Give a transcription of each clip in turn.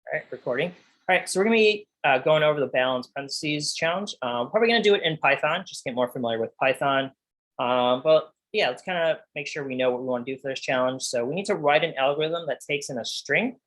All right, recording. All right, so we're going to be going over the balance parentheses challenge. Probably going to do it in Python, just get more familiar with Python. But yeah, let's kind of make sure we know what we want to do for this challenge. So we need to write an algorithm that takes in a string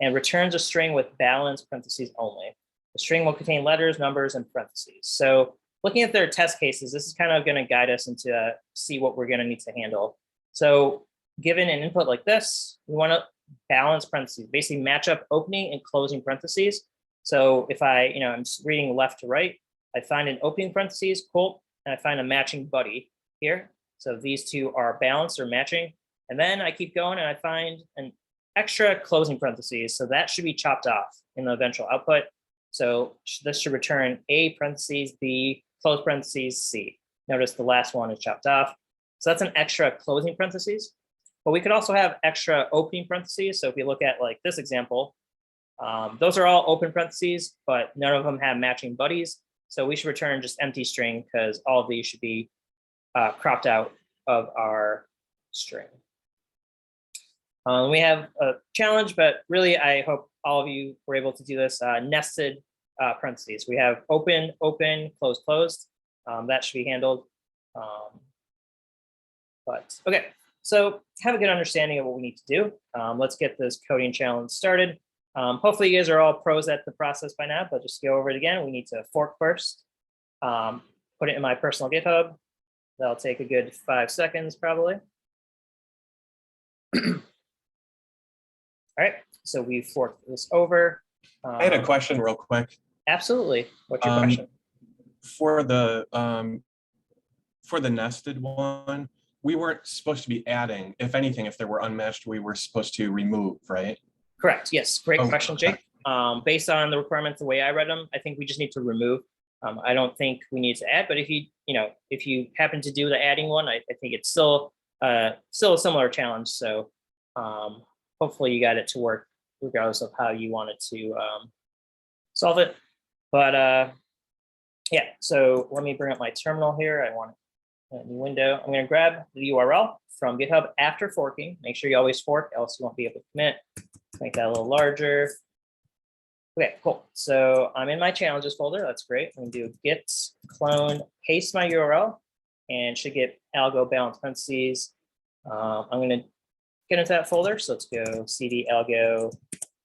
and returns a string with balance parentheses only. The string will contain letters, numbers, and parentheses. So looking at their test cases, this is kind of going to guide us into see what we're going to need to handle. So given an input like this, we want to balance parentheses, basically match up opening and closing parentheses. So if I'm reading left to right, I find an opening parentheses, cool, and I find a matching buddy here. So these two are balanced or matching. And then I keep going and I find an extra closing parentheses. So that should be chopped off in the eventual output. So this should return A parentheses, B, close parentheses, C. Notice the last one is chopped off. So that's an extra closing parentheses. But we could also have extra opening parentheses. So if we look at like this example, those are all open parentheses, but none of them have matching buddies. So we should return just empty string because all of these should be cropped out of our string. We have a challenge, but really I hope all of you were able to do this. Nested parentheses. We have open, open, close, closed. That should be handled. But okay. So have a good understanding of what we need to do. Let's get this coding challenge started. Hopefully you guys are all pros at the process by now, but just go over it again. We need to fork first, put it in my personal GitHub. That'll take a good 5 seconds probably. All right, so we forked this over. I had a question real quick. Absolutely, what's your question? For the nested one, we weren't supposed to be adding. If anything, if they were unmatched, we were supposed to remove, right? Correct. Yes. Great question, Jake. Based on the requirements, the way I read them, I think we just need to remove. I don't think we need to add, but if you happen to do the adding one, I think it's still a similar challenge. So hopefully you got it to work regardless of how you wanted to solve it. But yeah, so let me bring up my terminal here. I want a new window. I'm going to grab the URL from GitHub after forking. Make sure you always fork, else you won't be able to commit. Make that a little larger. Okay, cool. So I'm in my challenges folder. That's great. I'm going to do git clone, paste my URL, and should get algo balance parentheses. I'm going to get into that folder. So let's go cd algo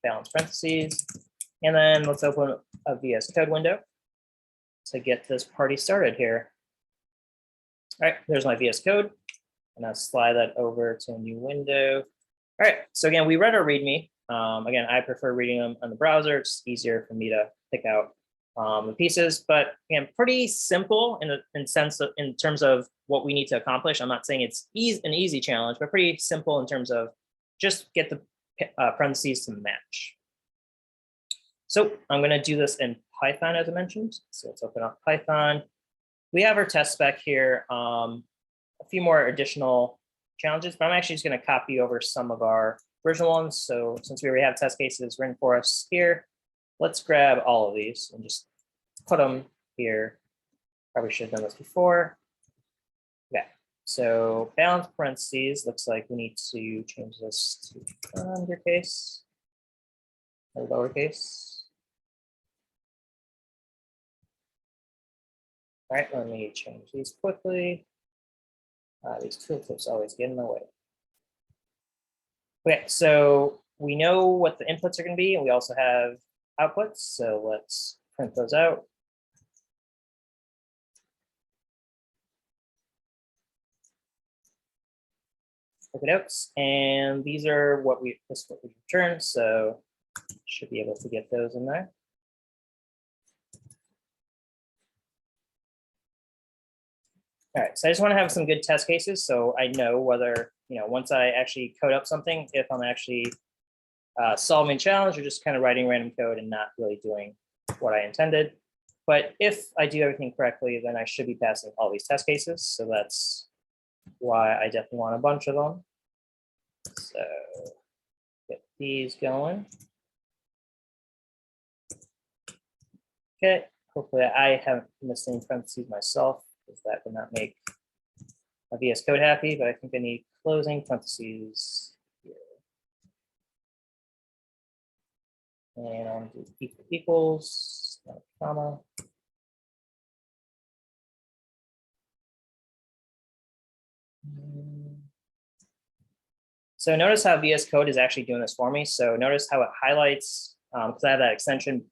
balance parentheses. And then let's open a VS Code window to get this party started here. All right, there's my VS Code. And I'll slide that over to a new window. All right, so again, we read our README. Again, I prefer reading them on the browser. It's easier for me to pick out the pieces, but again, pretty simple in terms of what we need to accomplish. I'm not saying it's an easy challenge, but pretty simple in terms of just get the parentheses to match. So I'm going to do this in Python, as I mentioned. So let's open up Python. We have our test spec here. A few more additional challenges, but I'm actually just going to copy over some of our original ones. So since we already have test cases written for us here, let's grab all of these and just put them here. Probably should have done this before. Okay, so balance parentheses, looks like we need to change this to undercase or lowercase. All right, let me change these quickly. These tooltips always get in the way. Okay, so we know what the inputs are going to be, and we also have outputs. So let's print those out. Okay, and these are what we returned. So should be able to get those in there. All right, so I just want to have some good test cases so I know whether, once I actually code up something, if I'm actually solving a challenge or just kind of writing random code and not really doing what I intended. But if I do everything correctly, then I should be passing all these test cases. So that's why I definitely want a bunch of them. So get these going. Okay, hopefully I haven't missed any parentheses myself, because that would not make my VS Code happy, but I think I need closing parentheses here. And I'll do equals, comma. So notice how VS Code is actually doing this for me. So notice how it highlights, because I have that extension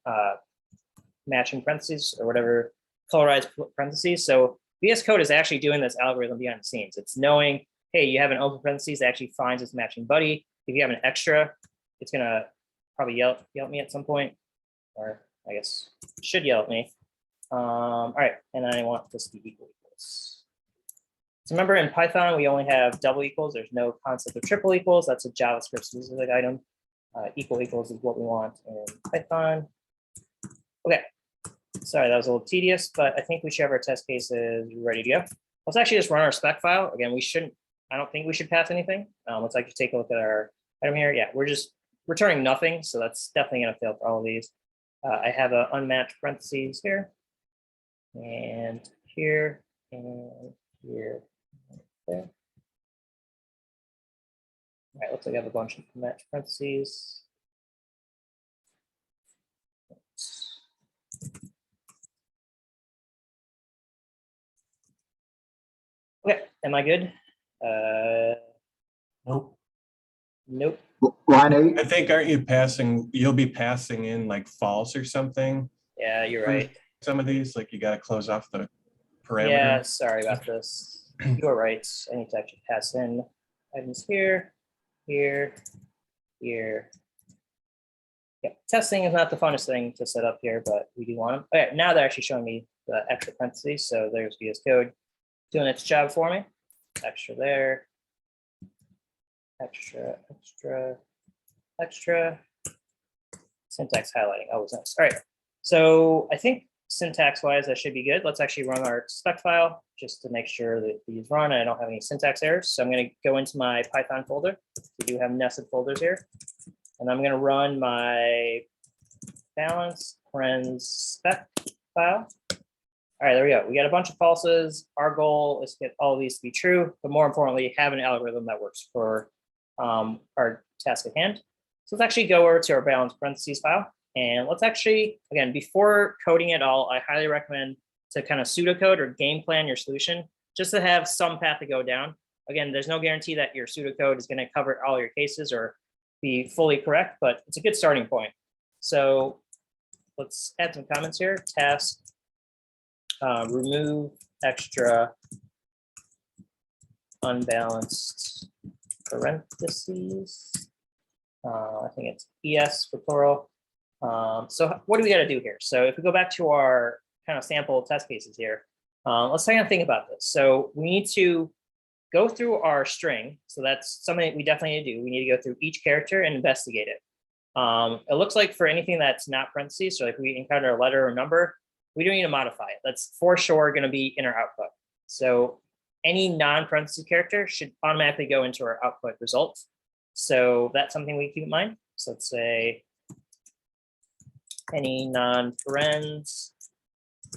matching parentheses or whatever, colorized parentheses. So VS Code is actually doing this algorithm behind the scenes. It's knowing, hey, you have an open parentheses that actually finds its matching buddy. If you have an extra, it's gonna probably yell at me at some point, or I guess should yell at me. All right, and I want this to be equals. So remember in Python, we only have double equals. There's no concept of triple equals. That's a JavaScript specific item. Equals is what we want in Python. Okay, sorry, that was a little tedious, but I think we should have our test cases ready to go. Let's actually just run our spec file. Again, I don't think we should pass anything. Let's actually take a look at our item here. Yeah, we're just returning nothing. So that's definitely gonna fail for all of these. I have an unmatched parentheses here, and here, and here, and there. All right, looks like I have a bunch of unmatched parentheses. Okay, am I good? Nope. Nope. Line 8. I think, you'll be passing in like false or something. Yeah, you're right. Some of these, like you got to close off the parameter. Yeah, sorry about this. You're right. I need to actually pass in items here, here, here. Yeah, testing is not the funnest thing to set up here, but we do want them. Okay, now they're actually showing me the extra parentheses. So there's VS Code doing its job for me. Extra there. Extra, extra, extra. Syntax highlighting. Oh, it's nice. All right. So I think syntax wise, that should be good. Let's actually run our spec file just to make sure that these run and I don't have any syntax errors. So I'm going to go into my Python folder. We do have nested folders here. And I'm going to run my balance parens spec file. All right, there we go. We got a bunch of falses. Our goal is to get all of these to be true, but more importantly, have an algorithm that works for our task at hand. So let's actually go over to our balance parentheses file. And let's actually, again, before coding it all, I highly recommend to kind of pseudocode or game plan your solution, just to have some path to go down. Again, there's no guarantee that your pseudocode is going to cover all your cases or be fully correct, but it's a good starting point. So let's add some comments here. Task, remove extra unbalanced parentheses. I think it's ES for plural. So what do we got to do here? So if we go back to our kind of sample test cases here, let's kind of think about this. So we need to go through our string. So that's something that we definitely need to do. We need to go through each character and investigate it. It looks like for anything that's not parentheses, so if we encounter a letter or number, we don't need to modify it. That's for sure going to be in our output. So any non-parentheses character should automatically go into our output results. So that's something we keep in mind. So let's say any non-parens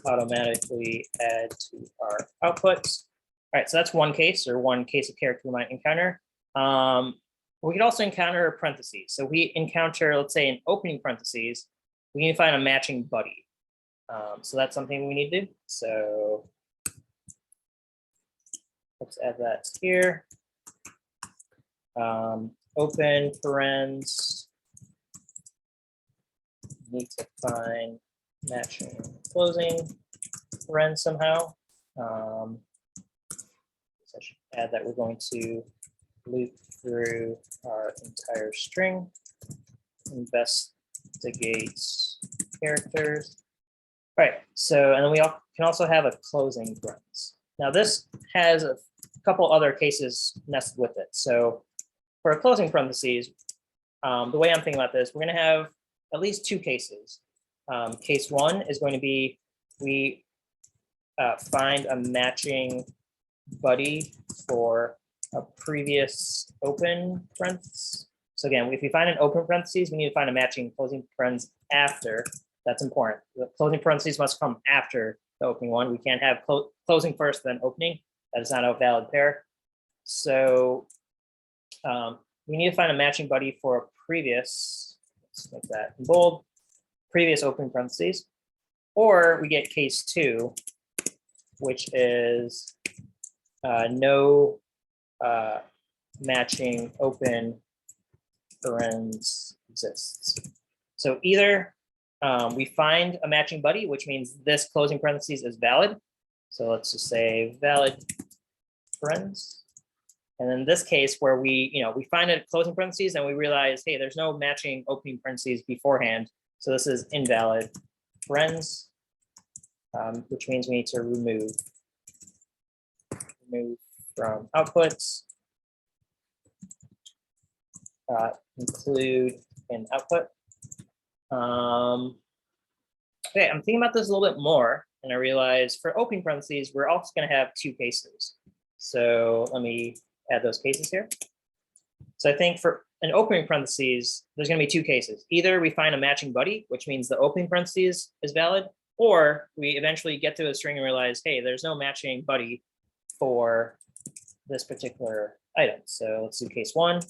automatically add to our output. All right, so that's one case or one case of character we might encounter. We could also encounter parentheses. So we encounter, let's say, an opening parentheses, we need to find a matching buddy. So that's something we need to do. So let's add that here. Open parens, need to find matching closing parens somehow. So I should add that we're going to loop through our entire string, investigate characters. All right, so, and then we can also have a closing parens. Now this has a couple other cases nested with it. So for a closing parentheses, the way I'm thinking about this, we're going to have at least two cases. Case one is going to be we find a matching buddy for a previous open parentheses. So again, if we find an open parentheses, we need to find a matching closing parens after. That's important. The closing parentheses must come after the opening one. We can't have closing first, then opening. That is not a valid pair. So we need to find a matching buddy for a previous. let's make that in bold, previous open parentheses, or we get case 2, which is no matching open parens exists. So either we find a matching buddy, which means this closing parentheses is valid. So let's just say valid parens. And in this case, where we find a closing parentheses and we realize, hey, there's no matching opening parentheses beforehand. So this is invalid parens, which means we need to remove from outputs, include in output. Okay, I'm thinking about this a little bit more, and I realize for opening parentheses, we're also going to have 2 cases. So let me add those cases here. So I think for an opening parentheses, there's going to be 2 cases. Either we find a matching buddy, which means the opening parentheses is valid, or we eventually get to a string and realize, hey, there's no matching buddy for this particular item. So let's do case 1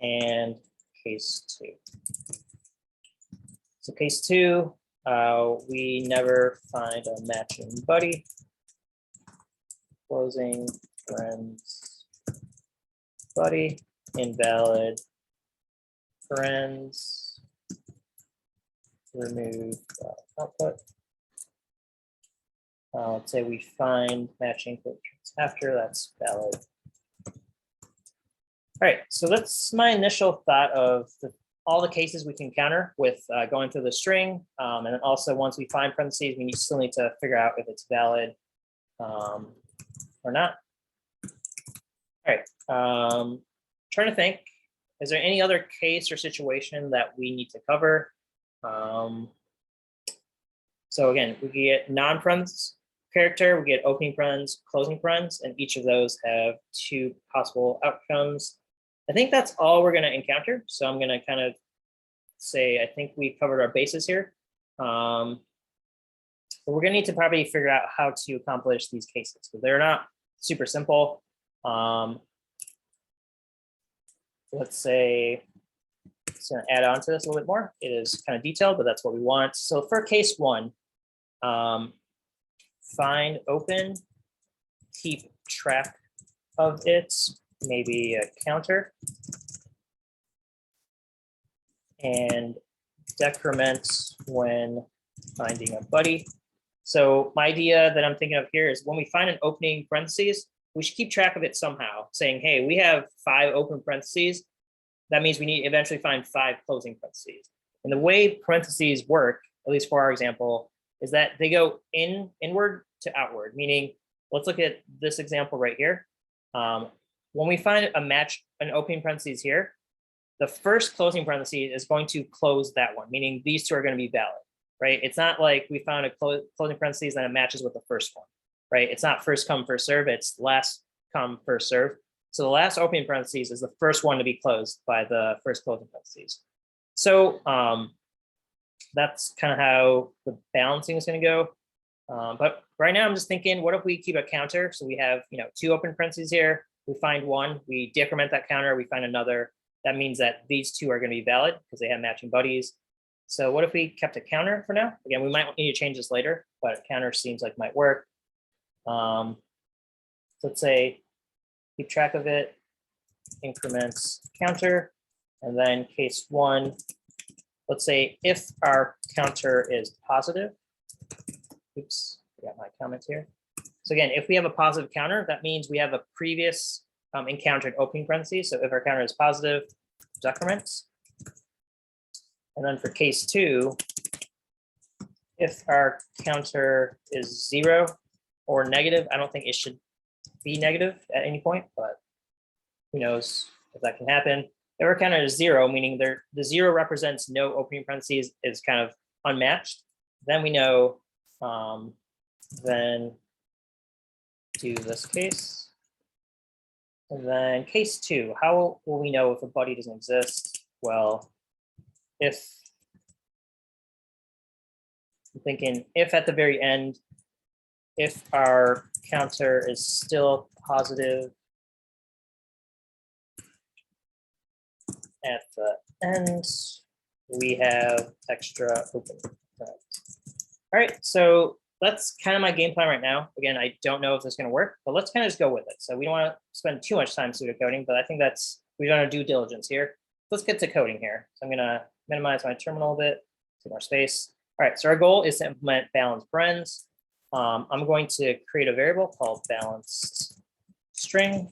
and case 2. So case 2, we never find a matching buddy. Closing parens buddy, invalid parens, remove output. Let's say we find matching after, that's valid. All right, so that's my initial thought of all the cases we can counter with going through the string. And then also once we find parentheses, we still need to figure out if it's valid or not. All right, trying to think, is there any other case or situation that we need to cover? So again, we get non-parens character, we get opening parens, closing parens, and each of those have 2 possible outcomes. I think that's all we're going to encounter. So I'm going to kind of say, I think we covered our bases here. But we're going to need to probably figure out how to accomplish these cases, because they're not super simple. Let's say, it's going to add on to this a little bit more. It is kind of detailed, but that's what we want. So for case 1, find open, keep track of it, maybe a counter, and decrement when finding a buddy. So my idea that I'm thinking of here is when we find an opening parentheses, we should keep track of it somehow, saying, hey, we have 5 open parentheses. That means we need to eventually find 5 closing parentheses. And the way parentheses work, at least for our example, is that they go inward to outward, meaning, let's look at this example right here. When we find an opening parentheses here, the first closing parentheses is going to close that one, meaning these 2 are going to be valid, right? It's not like we found a closing parentheses and it matches with the first one, right? It's not first come, first serve, it's last come, first serve. So the last opening parentheses is the first one to be closed by the first closing parentheses. So that's kind of how the balancing is going to go. But right now I'm just thinking, what if we keep a counter? So we have 2 open parentheses here. We find one, we decrement that counter, we find another. That means that these 2 are going to be valid because they have matching buddies. So what if we kept a counter for now? Again, we might need to change this later, but a counter seems like might work. So let's say keep track of it, increments counter, and then case 1, let's say if our counter is positive. Oops, I got my comments here. So again, if we have a positive counter, that means we have a previous encountered opening parentheses. So if our counter is positive, decrements. And then for case 2, if our counter is 0 or negative, I don't think it should be negative at any point, but who knows if that can happen. If our counter is 0, meaning the 0 represents no opening parentheses, is kind of unmatched, then we know, then do this case. And then case 2, how will we know if a buddy doesn't exist? Well, if I'm thinking if at the very end, if our counter is still positive at the end, we have extra open. All right, so that's kind of my game plan right now. Again, I don't know if this is going to work, but let's kind of just go with it. So we don't want to spend too much time pseudocoding, but I think we've done our due diligence here. Let's get to coding here. So I'm going to minimize my terminal a bit, take more space. All right, so our goal is to implement balanced parens. I'm going to create a variable called balanced string,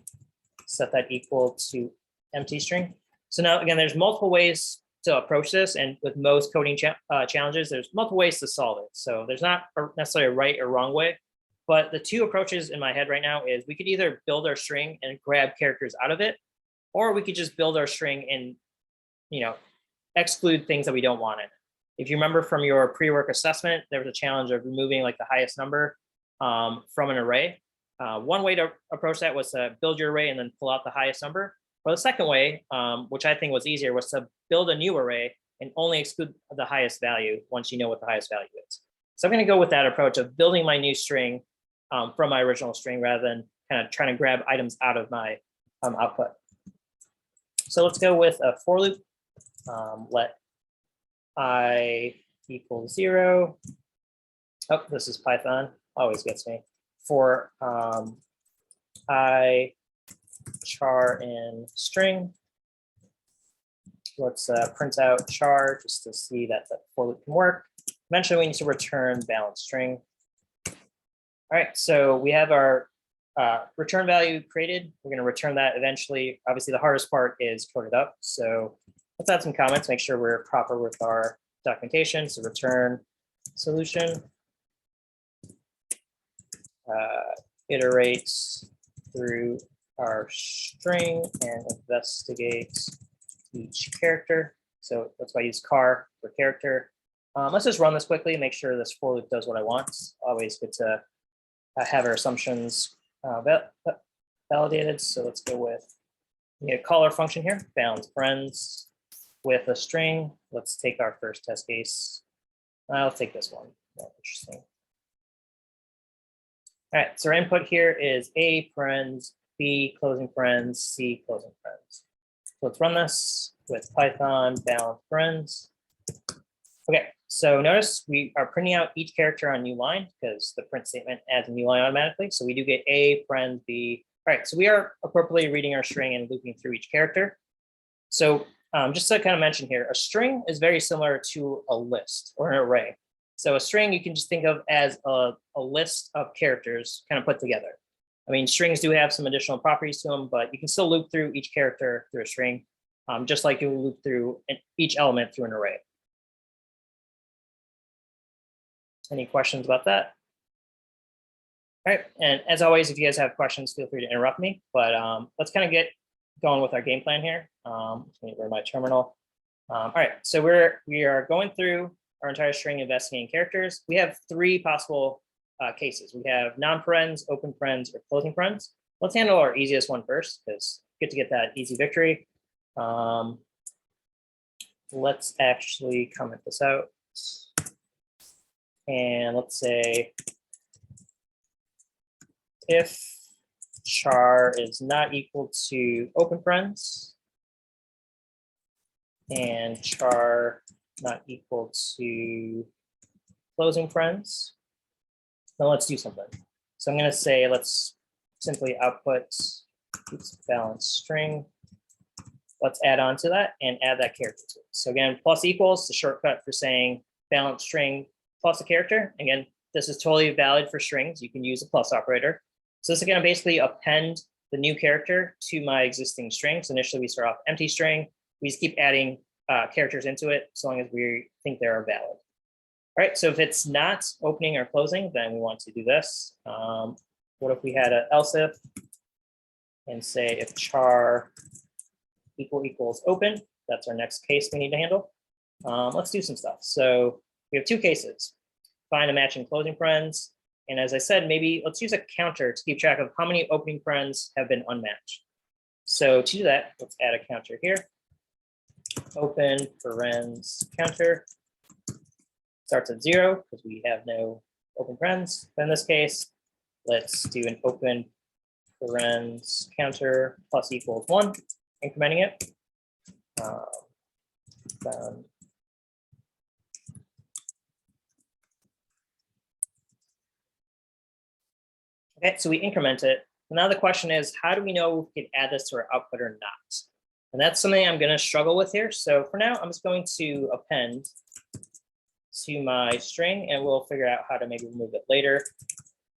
set that equal to empty string. So now, again, there's multiple ways to approach this, and with most coding challenges, there's multiple ways to solve it. So there's not necessarily a right or wrong way, but the two approaches in my head right now is we could either build our string and grab characters out of it, or we could just build our string and, exclude things that we don't want in it. If you remember from your pre-work assessment, there was a challenge of removing like the highest number from an array. One way to approach that was to build your array and then pull out the highest number. Or the second way, which I think was easier, was to build a new array and only exclude the highest value once you know what the highest value is. So I'm going to go with that approach of building my new string from my original string rather than kind of trying to grab items out of my output. So let's go with a for loop. Let I equal 0. Oh, this is Python. Always gets me. For I char in string. Let's print out char just to see that the for loop can work. Eventually, we need to return balanced string. All right, so we have our return value created. We're going to return that eventually. Obviously, the hardest part is coded up. So let's add some comments, make sure we're proper with our documentation. So return solution, iterates through our string and investigates each character. So that's why I use car for character. Let's just run this quickly, make sure this for loop does what I want. It's always good to have our assumptions validated. So let's go with, we call our function here, balance parens with a string. Let's take our first test case. I'll take this one. More interesting. All right, so our input here is A parens, B closing parens, C closing parens. So let's run this with Python balance parens. Okay, so notice we are printing out each character on new line because the print statement adds a new line automatically. So we do get A parens B. All right, so we are appropriately reading our string and looping through each character. So just to kind of mention here, a string is very similar to a list or an array. So a string you can just think of as a list of characters kind of put together. I mean, strings do have some additional properties to them, but you can still loop through each character through a string, just like you will loop through each element through an array. Any questions about that? All right, and as always, if you guys have questions, feel free to interrupt me, but let's kind of get going with our game plan here. Let me go to my terminal. All right, so we are going through our entire string investigating characters. We have three possible cases. We have non-parens, open parens, or closing parens. Let's handle our easiest one first, because good to get that easy victory. Let's actually comment this out. And let's say if char is not equal to open parens and char not equal to closing parens, then let's do something. So I'm going to say let's simply output balance string. Let's add on to that and add that character to it. So again, plus equals the shortcut for saying balance string plus a character. Again, this is totally valid for strings. You can use a plus operator. So this is going to basically append the new character to my existing string. So initially we start off empty string. We just keep adding characters into it so long as we think they are valid. All right, so if it's not opening or closing, then we want to do this. What if we had an else if and say if char equals open? That's our next case we need to handle. Let's do some stuff. So we have two cases. Find a matching closing parens. And as I said, maybe let's use a counter to keep track of how many opening parens have been unmatched. So to do that, let's add a counter here. Open parens counter starts at 0 because we have no open parens. But in this case, let's do an open parens counter plus equals 1, incrementing it. Found. Okay, so we increment it. Now the question is, how do we know if we can add this to our output or not? And that's something I'm going to struggle with here. So for now, I'm just going to append to my string, and we'll figure out how to maybe remove it later.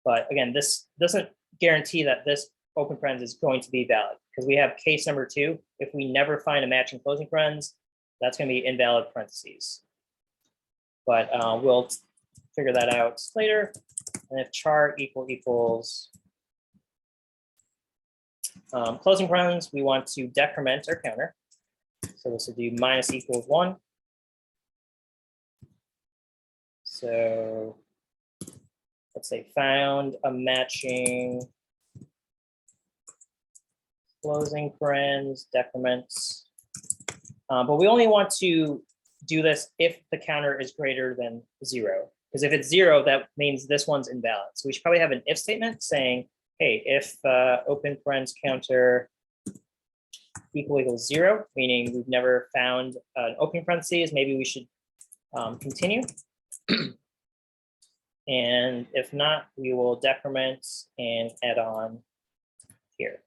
But again, this doesn't guarantee that this open parens is going to be valid, because we have case number 2. If we never find a matching closing parens, that's going to be invalid parentheses. But we'll figure that out later. And if char equals closing parens, we want to decrement our counter. So this will do minus equals 1. So let's say found a matching closing parens, decrements. But we only want to do this if the counter is greater than 0. Because if it's 0, that means this one's invalid. So we should probably have an if statement saying, hey, if open parens counter equals 0, meaning we've never found an open parentheses, maybe we should continue. And if not, we will decrement and add on here.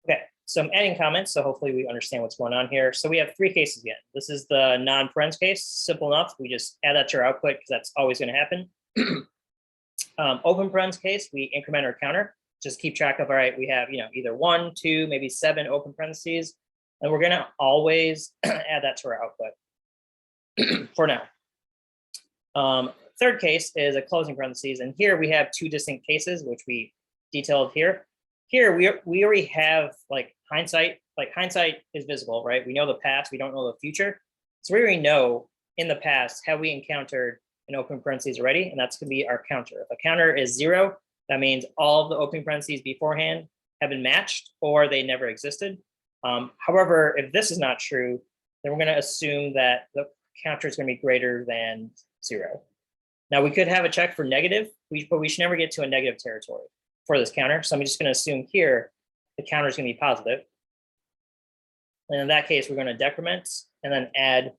Okay, so I'm adding comments, so hopefully we understand what's going on here. So we have 3 cases again. This is the non-parens case, simple enough. We just add that to our output because that's always going to happen. Open parens case, we increment our counter. Just keep track of, all right, we have either 1, 2, maybe 7 open parentheses, and we're going to always add that to our output for now. Third case is a closing parentheses, and here we have 2 distinct cases, which we detailed here. Here we already have hindsight. Hindsight is visible, right? We know the past, we don't know the future. So we already know in the past, have we encountered an open parentheses already? And that's going to be our counter. If a counter is 0, that means all of the open parentheses beforehand have been matched or they never existed. However, if this is not true, then we're going to assume that the counter is going to be greater than 0. Now we could have a check for negative, but we should never get to a negative territory for this counter. So I'm just going to assume here the counter is going to be positive. And in that case, we're going to decrement and then add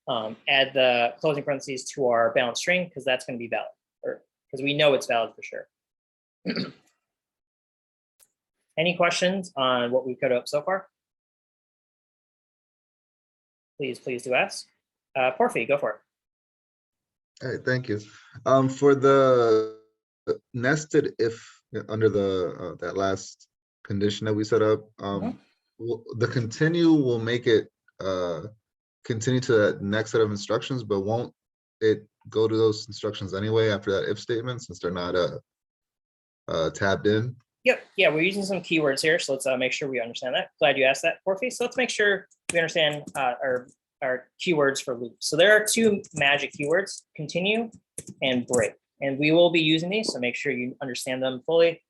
the closing parentheses to our balance string, because that's going to be valid, or because we know it's valid for sure. Any questions on what we coded up so far? Please do ask. Porfi, go for it. All right, thank you. For the nested if under the that last condition that we set up, the continue will make it continue to that next set of instructions, but won't it go to those instructions anyway after that if statement, since they're not tabbed in? Yep. Yeah, we're using some keywords here, so let's make sure we understand that. Glad you asked that, Porfi. So let's make sure we understand our keywords for loops. So there are 2 magic keywords: continue and break. And we will be using these, so make sure you understand them fully.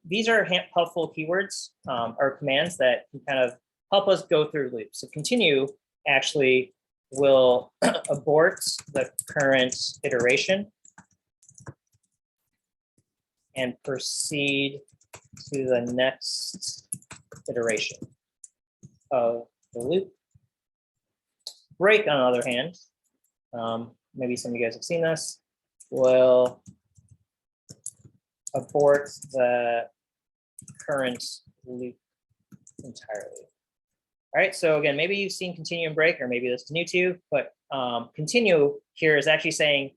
These are helpful keywords or commands that can kind of help us go through loops. So continue actually will abort the current iteration and proceed to the next iteration of the loop. Break, on the other hand, maybe some of you guys have seen this, will abort the current loop entirely. All right, so again, maybe you've seen continue and break, or maybe this is new to you, but continue here is actually saying,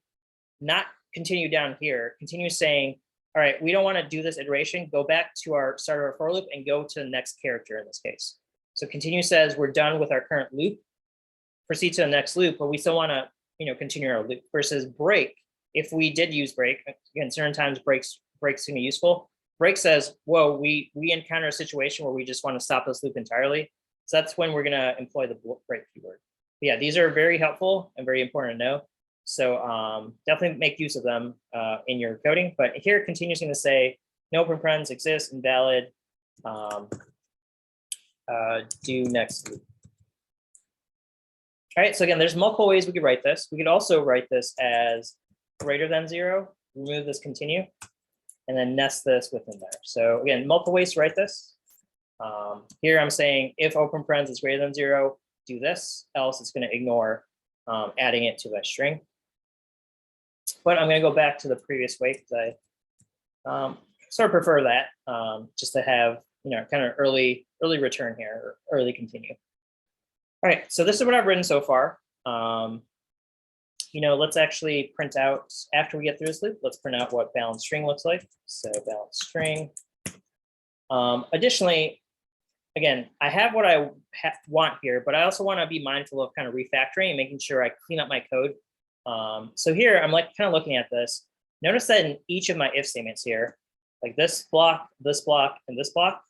not continue down here, continue saying, all right, we don't want to do this iteration, go back to our start of our for loop and go to the next character in this case. So continue says we're done with our current loop, proceed to the next loop, but we still want to continue our loop. Versus break, if we did use break, again, certain times breaks can be useful. Break says, whoa, we encounter a situation where we just want to stop this loop entirely. So that's when we're going to employ the break keyword. But yeah, these are very helpful and very important to know. So definitely make use of them in your coding. But here, continue going to say, no open parens exists, invalid, do next loop. All right, so again, there's multiple ways we could write this. We could also write this as greater than 0, remove this continue, and then nest this within there. So again, multiple ways to write this. Here I'm saying if open parens is greater than 0, do this, else it's going to ignore adding it to that string. But I'm going to go back to the previous way because I sort of prefer that just to have, kind of early return here, or early continue. All right, so this is what I've written so far. Let's actually print out, after we get through this loop, let's print out what balanced string looks like. So balanced string. Additionally, again, I have what I want here, but I also want to be mindful of kind of refactoring and making sure I clean up my code. So here I'm kind of looking at this. Notice that in each of my if statements here, like this block, and this block,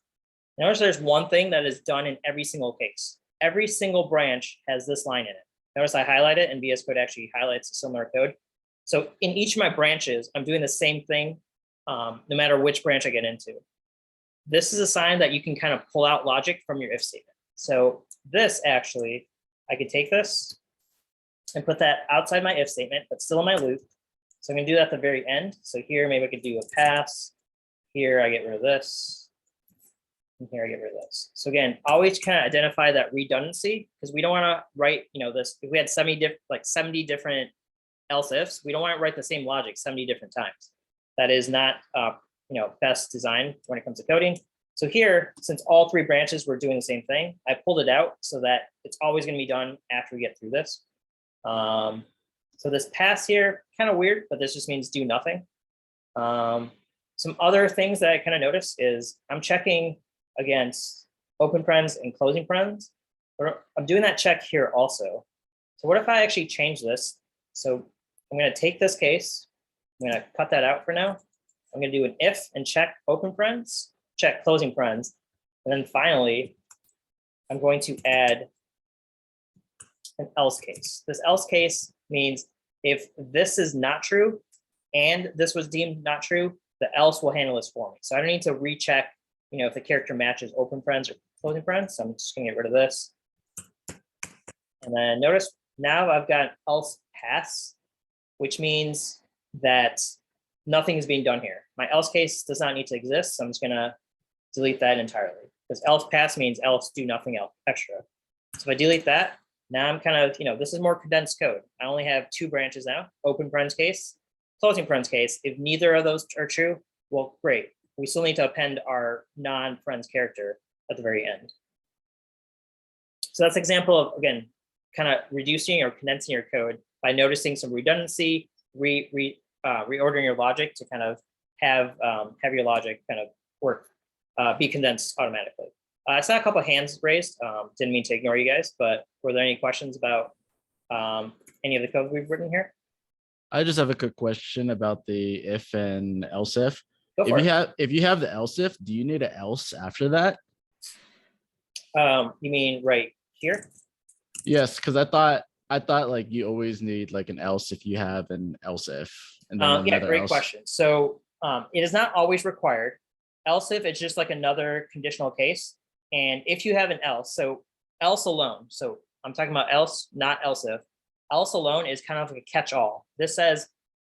notice there's one thing that is done in every single case. Every single branch has this line in it. Notice I highlight it and VS Code actually highlights a similar code. So in each of my branches, I'm doing the same thing no matter which branch I get into. This is a sign that you can kind of pull out logic from your if statement. So this actually, I could take this and put that outside my if statement, but still in my loop. So I'm gonna do that at the very end. So here, maybe I could do a pass. Here, I get rid of this. And here I get rid of this. So again, always kind of identify that redundancy, because we don't want to write, this, if we had 70 different else ifs, we don't want to write the same logic 70 different times. That is not, best design when it comes to coding. So here, since all 3 branches were doing the same thing, I pulled it out so that it's always going to be done after we get through this. So this pass here, kind of weird, but this just means do nothing. Some other things that I kind of notice is I'm checking against open parens and closing parens. I'm doing that check here also. So what if I actually change this? So I'm going to take this case. I'm going to cut that out for now. I'm going to do an if and check open parens, check closing parens. And then finally, I'm going to add an else case. This else case means if this is not true and this was deemed not true, the else will handle this for me. So I don't need to recheck if the character matches open parens or closing parens. So I'm just gonna get rid of this. And then notice now I've got else pass, which means that nothing is being done here. My else case does not need to exist. So I'm just gonna delete that entirely, because else pass means else do nothing else extra. So if I delete that, now I'm kind of, this is more condensed code. I only have 2 branches now, open parens case, closing parens case. If neither of those are true, well, great. We still need to append our non-parens character at the very end. So that's an example of, again, kind of reducing or condensing your code by noticing some redundancy, reordering your logic to kind of have your logic kind of work, be condensed automatically. I saw a couple of hands raised. Didn't mean to ignore you guys, but were there any questions about any of the code we've written here? I just have a quick question about the if and else if. Go for it. If you have the else if, do you need an else after that? You mean right here? Yes, because I thought like you always need like an else if you have an else if. And then Yeah, another great else. question. So it is not always required. Else if it's just like another conditional case. And if you have an else, so else alone. So I'm talking about else, not else if. Else alone is kind of like a catch-all. This says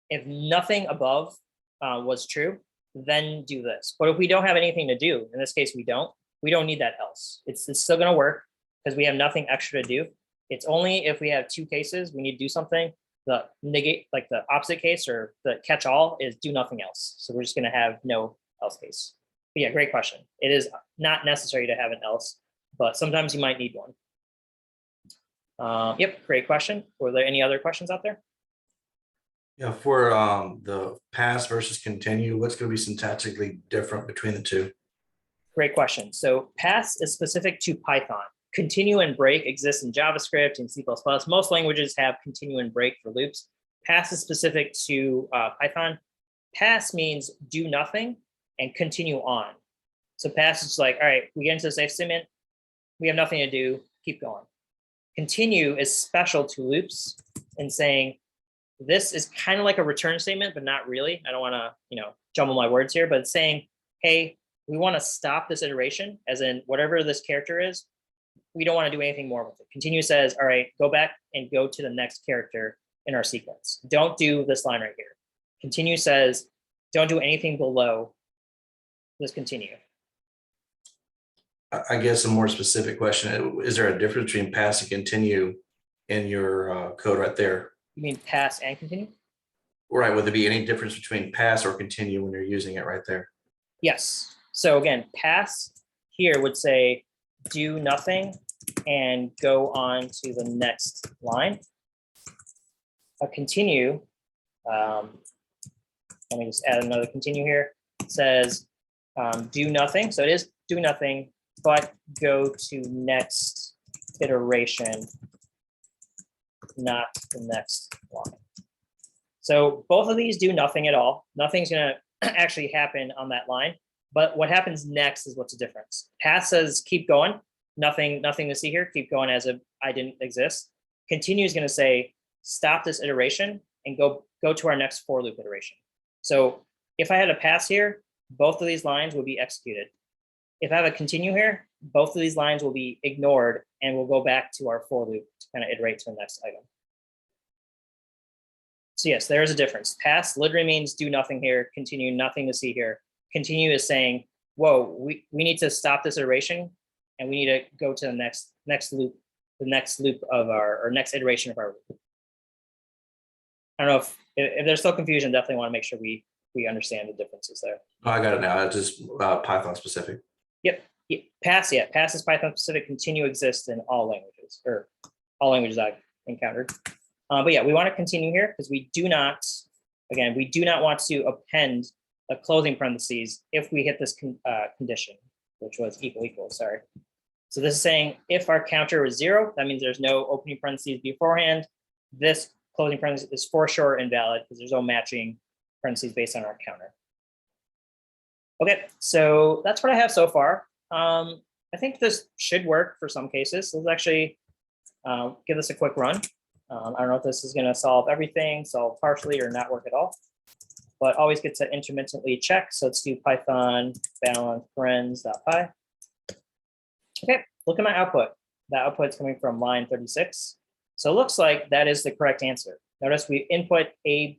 if nothing above was true, then do this. But if we don't have anything to do, in this case, we don't need that else. It's still going to work because we have nothing extra to do. It's only if we have 2 cases, we need to do something. The negate, like the opposite case or the catch-all is do nothing else. So we're just going to have no else case. But yeah, great question. It is not necessary to have an else, but sometimes you might need one. Yep, great question. Were there any other questions out there? Yeah, for the pass versus continue, what's going to be syntactically different between the 2? Great question. So pass is specific to Python. Continue and break exists in JavaScript and C++. Most languages have continue and break for loops. Pass is specific to Python. Pass means do nothing and continue on. So pass is like, all right, we get into this if statement, we have nothing to do, keep going. Continue is special to loops and saying, this is kind of like a return statement, but not really. I don't want to, jumble my words here, but it's saying, hey, we want to stop this iteration, as in whatever this character is, we don't want to do anything more with it. Continue says, all right, go back and go to the next character in our sequence. Don't do this line right here. Continue says, don't do anything below this continue. I guess a more specific question, is there a difference between pass and continue in your code right there? You mean pass and continue? Right, would there be any difference between pass or continue when you're using it right there? Yes. So again, pass here would say do nothing and go on to the next line. A continue, let me just add another continue here. It says do nothing. So it is do nothing, but go to next iteration, not the next line. So both of these do nothing at all. Nothing's gonna actually happen on that line, but what happens next is what's the difference. Pass says keep going, nothing to see here, keep going as if I didn't exist. Continue is gonna say stop this iteration and go to our next for loop iteration. So if I had a pass here, both of these lines will be executed. If I have a continue here, both of these lines will be ignored and we'll go back to our for loop to kind of iterate to the next item. So yes, there is a difference. Pass literally means do nothing here, continue, nothing to see here. Continue is saying, whoa, we need to stop this iteration and we need to go to the next loop, the next loop of our, or next iteration of our loop. I don't know if there's still confusion, definitely want to make sure we understand the differences there. Oh, I got it now, it's just Python specific. Yep, pass is Python specific, continue exists in all languages, or all languages I've encountered. But yeah, we want to continue here because we do not want to append a closing parentheses if we hit this condition, which was equal, sorry. So this is saying if our counter was 0, that means there's no opening parentheses beforehand. This closing parentheses is for sure invalid because there's no matching parentheses based on our counter. Okay, so that's what I have so far. I think this should work for some cases. Let's actually give this a quick run. I don't know if this is going to solve everything, solve partially, or not work at all, but always get to intermittently check. So let's do Python balance parens.py. Okay, look at my output. That output is coming from line 36. So it looks like that is the correct answer. Notice we input A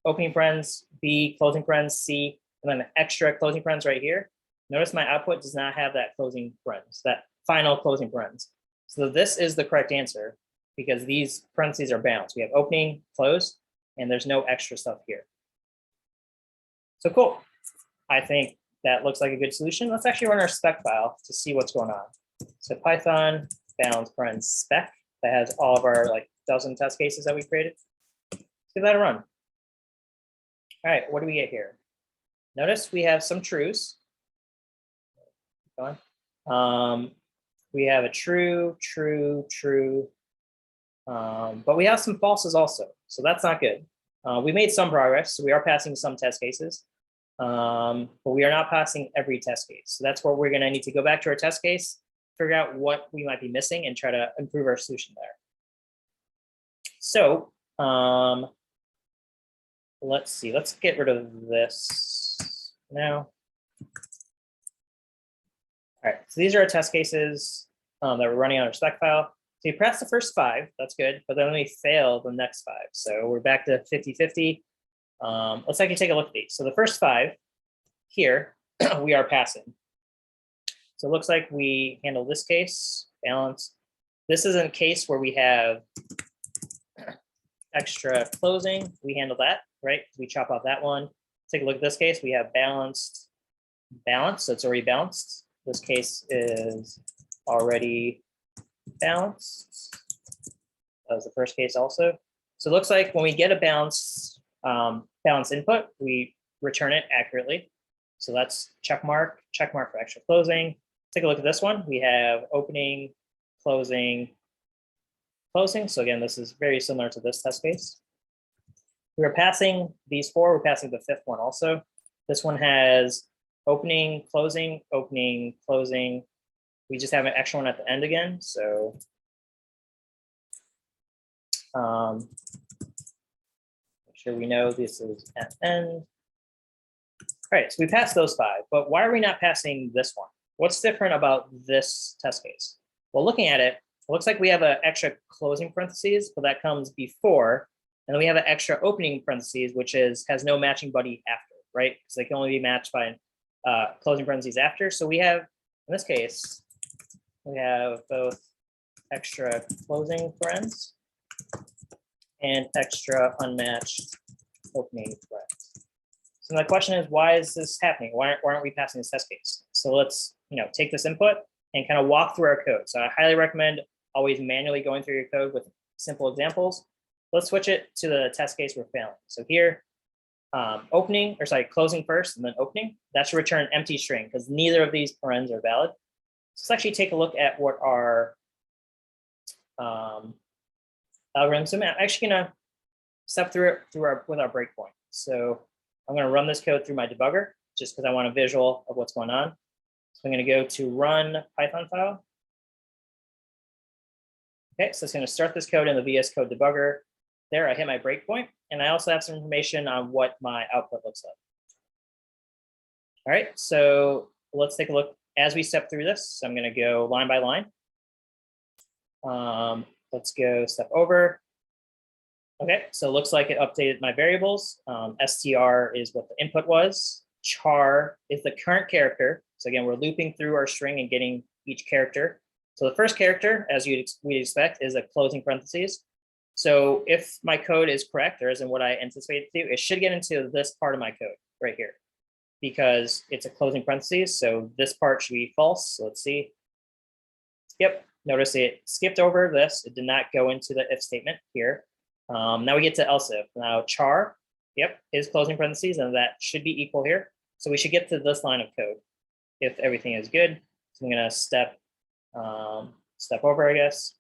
opening parens, B closing parens, C, and then an extra closing parens right here. Notice my output does not have that closing parens, that final closing parens. So this is the correct answer because these parentheses are balanced. We have opening, close, and there's no extra stuff here. So cool. I think that looks like a good solution. Let's actually run our spec file to see what's going on. So Python balance parens spec that has all of our like dozen test cases that we created. Let's give that a run. All right, what do we get here? Notice we have some trues. We have a true, but we have some falses also. So that's not good. We made some progress. So we are passing some test cases, but we are not passing every test case. So that's where we're going to need to go back to our test case, figure out what we might be missing and try to improve our solution there. So let's see, let's get rid of this now. All right, so these are our test cases that we're running on our spec file. So you passed the first 5, that's good, but then we failed the next 5. So we're back to 50-50. Let's actually take a look at these. So the first 5 here, we are passing. So it looks like we handle this case, balance. This is a case where we have extra closing. We handle that, right? We chop off that one. Take a look at this case. We have balanced, so it's already balanced. This case is already balanced. That was the first case also. So it looks like when we get a balanced input, we return it accurately. So that's check mark for extra closing. Take a look at this one. We have opening, closing, closing. So again, this is very similar to this test case. We're passing these 4. We're passing the 5th one also. This one has opening, closing, opening, closing. We just have an extra one at the end again. So make sure we know this is at end. All right, so we passed those 5, but why are we not passing this one? what's different about this test case? Well, looking at it, it looks like we have an extra closing parentheses, but that comes before. And then we have an extra opening parentheses, which has no matching buddy after, right? Because they can only be matched by closing parentheses after. So we have, in this case, we have both extra closing parens and extra unmatched opening parens. So the question is, why is this happening? Why aren't we passing this test case? So let's take this input and kind of walk through our code. So I highly recommend always manually going through your code with simple examples. Let's switch it to the test case we're failing. So here, closing first and then opening. That should return an empty string because neither of these parens are valid. Let's actually take a look at what our algorithm. So I'm actually gonna step through it with our breakpoint. So I'm gonna run this code through my debugger just because I want a visual of what's going on. So I'm gonna go to run Python file. Okay, so it's gonna start this code in the VS Code debugger. There, I hit my breakpoint, and I also have some information on what my output looks like. All right, so let's take a look as we step through this. So I'm gonna go line by line. Let's go step over. Okay, so it looks like it updated my variables. str is what the input was. Char is the current character. So again, we're looping through our string and getting each character. So the first character, as we'd expect, is a closing parentheses. So if my code is correct, or isn't what I anticipate it to do, it should get into this part of my code right here because it's a closing parentheses. So this part should be false. So let's see. Yep, notice it skipped over this. It did not go into the if statement here. Now we get to else if. Now char, yep, is closing parentheses, and that should be equal here. So we should get to this line of code if everything is good. So I'm gonna step over, I guess.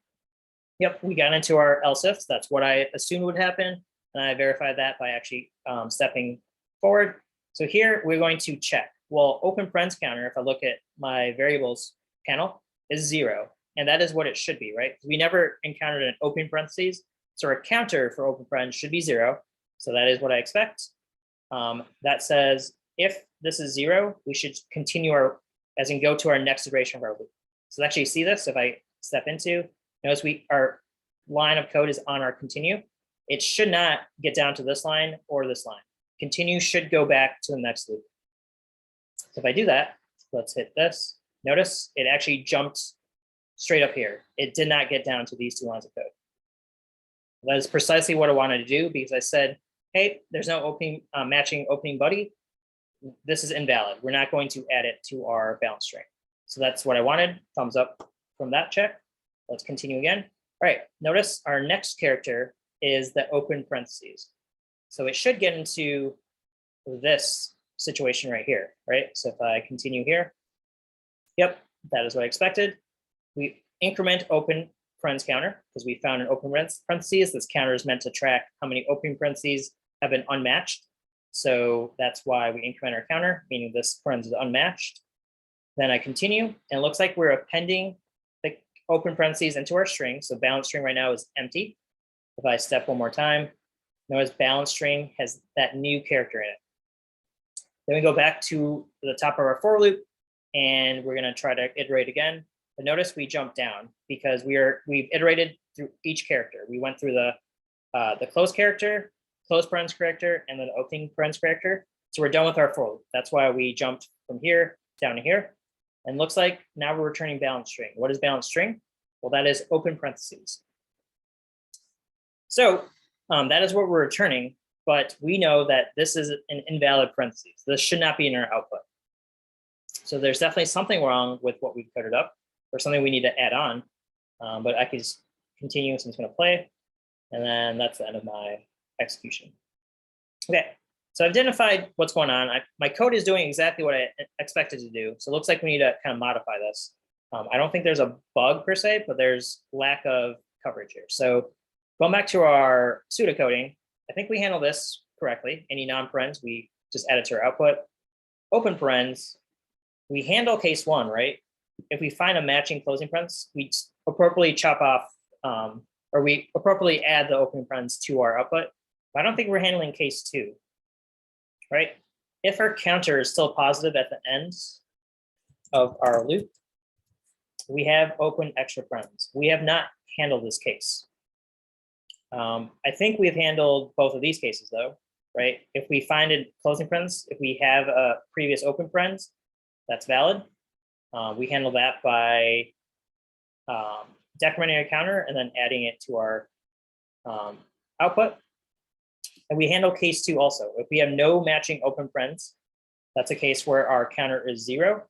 Yep, we got into our else ifs. That's what I assumed would happen. And I verified that by actually stepping forward. So here we're going to check. Well, open parens counter, if I look at my variables panel, is 0. And that is what it should be, right? We never encountered an open parentheses. So our counter for open parens should be 0. So that is what I expect. That says if this is 0, we should continue as in go to our next iteration of our loop. So actually see this, if I step into, notice our line of code is on our continue. It should not get down to this line or this line. Continue should go back to the next loop. So if I do that, let's hit this. Notice it actually jumped straight up here. It did not get down to these 2 lines of code. That is precisely what I wanted to do because I said, hey, there's no opening matching opening buddy. This is invalid. We're not going to add it to our balance string. So that's what I wanted. Thumbs up from that check. Let's continue again. All right, notice our next character is the open parentheses. So it should get into this situation right here, right? So if I continue here, yep, that is what I expected. We increment open parens counter because we found an open parentheses. This counter is meant to track how many open parentheses have been unmatched. So that's why we increment our counter, meaning this parens is unmatched. Then I continue, and it looks like we're appending the open parentheses into our string. So balance string right now is empty. If I step one more time, notice balance string has that new character in it. Then we go back to the top of our for loop, and we're gonna try to iterate again. But notice we jumped down because we've iterated through each character. We went through the close character, close parens character, and then the opening parens character. So we're done with our for loop. That's why we jumped from here down to here. And looks like now we're returning balance string. What is balance string? Well, that is open parentheses. So that is what we're returning, but we know that this is an invalid parentheses. This should not be in our output. So there's definitely something wrong with what we coded up or something we need to add on, but I can just continue since it's gonna play. And then that's the end of my execution. Okay. So I've identified what's going on. My code is doing exactly what I expected to do. So it looks like we need to kind of modify this. I don't think there's a bug per se, but there's lack of coverage here. So going back to our pseudocoding, I think we handle this correctly. Any non-parens, we just add it to our output. Open parens, we handle case 1, right? If we find a matching closing parens, we appropriately chop off, or we appropriately add the open parens to our output. But I don't think we're handling case 2. Right? If our counter is still positive at the end, of our loop, we have open extra friends. We have not handled this case. I think we've handled both of these cases though, right? If we find a closing friends, if we have a previous open friends, that's valid. We handle that by decrementing a counter and then adding it to our output. And we handle case 2 also. If we have no matching open friends, that's a case where our counter is 0,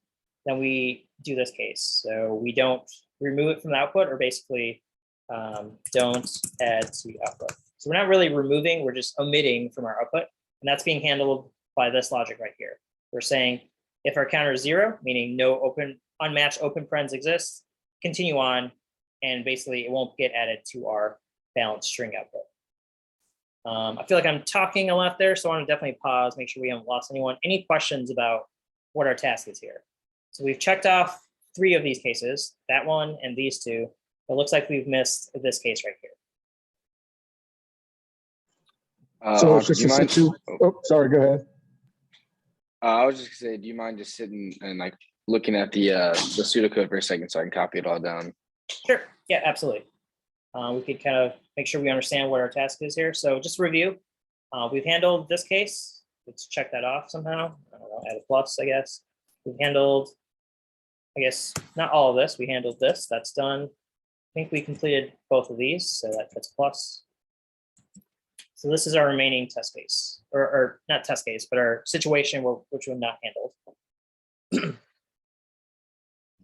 then we do this case. So we don't remove it from the output, or basically don't add to the output. So we're not really removing, we're just omitting from our output. And that's being handled by this logic right here. We're saying if our counter is 0, meaning no unmatched open friends exist, continue on, and basically it won't get added to our balanced string output. I feel like I'm talking a lot there, so I want to definitely pause, make sure we haven't lost anyone. Any questions about what our task is here? So we've checked off 3 of these cases, that one and these 2. It looks like we've missed this case right here. So Do it's just you a mind? situ. Oh, sorry. Go ahead. I was just gonna say, do you mind just sitting and like looking at the pseudocode for a second so I can copy it all down? Sure, yeah, absolutely. We could kind of make sure we understand what our task is here. So just review. We've handled this case. Let's check that off somehow. I don't know, add a plus, I guess. We've handled, I guess, not all of this. We handled this. That's done. I think we completed both of these, so that gets plus. So this is our remaining test case, or not test case, but our situation which we've not handled.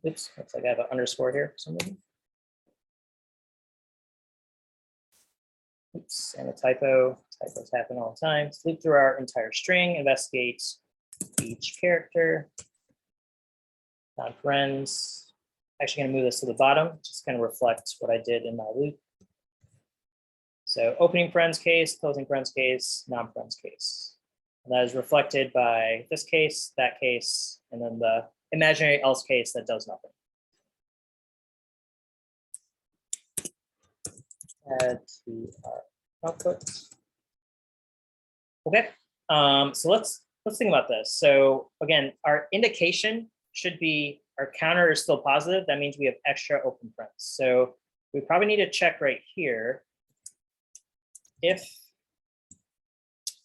Oops, looks like I have an underscore here for some reason. Oops, and a typo. Typos happen all the time. Let's loop through our entire string, investigate each character. Non-friends. Actually going to move this to the bottom, just kind of reflect what I did in my loop. So opening friends case, closing friends case, non-friends case. And that is reflected by this case, that case, and then the imaginary else case that does nothing. Add to our output. Okay, so let's think about this. So again, our indication should be our counter is still positive. That means we have extra open friends. So we probably need to check right here if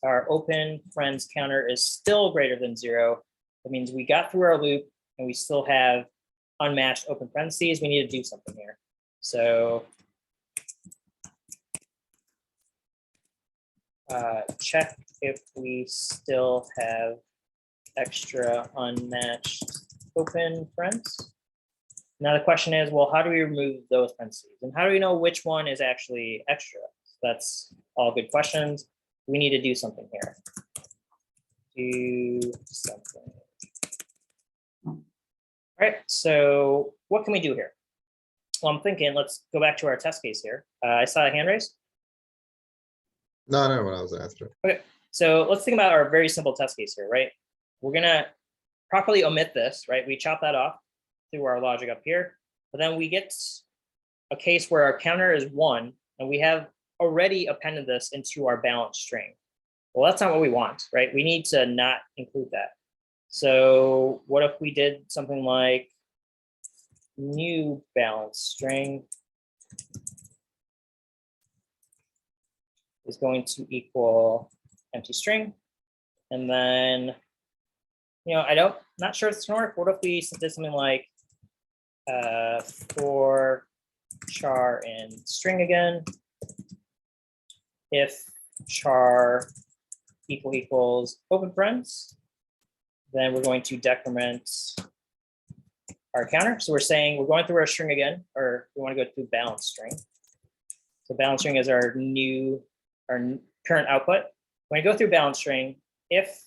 our open friends counter is still greater than 0. That means we got through our loop and we still have unmatched open parentheses. We need to do something here. So check if we still have extra unmatched open friends. Now the question is, well, how do we remove those parentheses? And how do we know which one is actually extra? That's all good questions. We need to do something here. Do something. All right, so what can we do here? Well, I'm thinking, let's go back to our test case here. I saw a hand raise. No, when I was after. Okay, so let's think about our very simple test case here, right? We're gonna properly omit this, right? We chop that off through our logic up here, but then we get a case where our counter is 1, and we have already appended this into our balanced string. Well, that's not what we want, right? We need to not include that. So what if we did something like new balanced string is going to equal empty string. And then, not sure if it's gonna work. What if we did something like for char and string again? If char equals open friends, then we're going to decrement our counter. So we're saying we're going through our string again, or we want to go through balance string. So balance string is our current output. When we go through balance string, if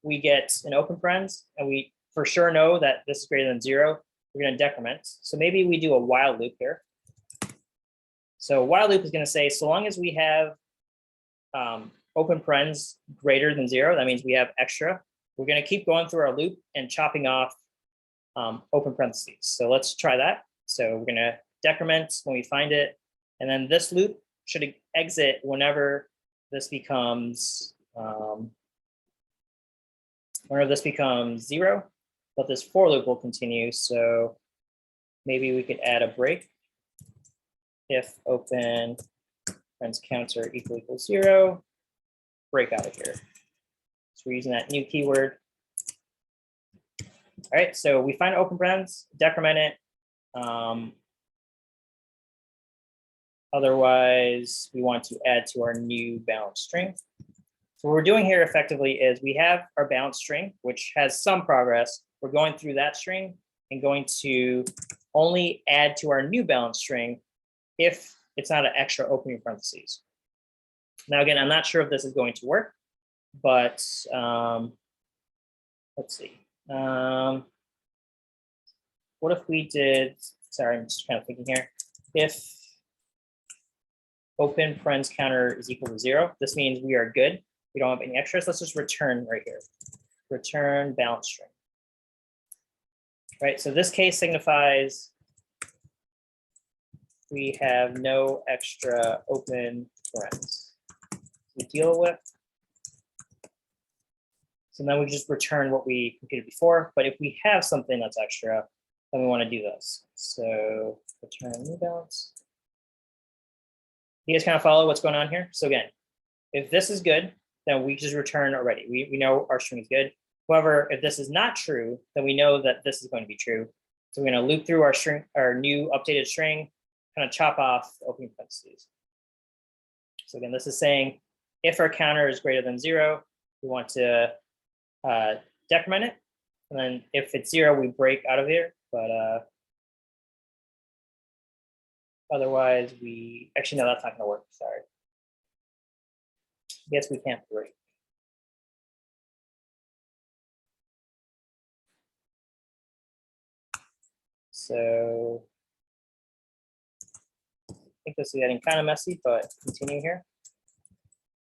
we get an open friends and we for sure know that this is greater than 0, we're going to decrement. So maybe we do a while loop here. So while loop is going to say, so long as we have open friends greater than 0, that means we have extra. We're going to keep going through our loop and chopping off open parentheses. So let's try that. So we're going to decrement when we find it. And then this loop should exit whenever this becomes 0, but this for loop will continue. So maybe we could add a break. If open friends counter equals 0, break out of here. So we're using that new keyword. All right, so we find open friends, decrement it. Otherwise, we want to add to our new balance string. So what we're doing here effectively is we have our balance string, which has some progress. We're going through that string and going to only add to our new balance string if it's not an extra opening parentheses. Now, again, I'm not sure if this is going to work, but let's see. What if we did, sorry, I'm just kind of thinking here. If open parens counter is equal to 0, this means we are good. We don't have any extras. Let's just return right here. Return balance string. Right, so this case signifies we have no extra open parens to deal with. So then we just return what we computed before. But if we have something that's extra, then we want to do this. So return new balance. You guys kind of follow what's going on here? So again, if this is good, then we just return already. We know our string is good. However, if this is not true, then we know that this is going to be true. So we're going to loop through our string, our new updated string, kind of chop off the opening parentheses. So again, this is saying if our counter is greater than 0, we want to decrement it. And then if it's 0, we break out of here. But otherwise, we actually, no, that's not going to work. Sorry. I guess we can't break. So I think this is getting kind of messy, but continue here.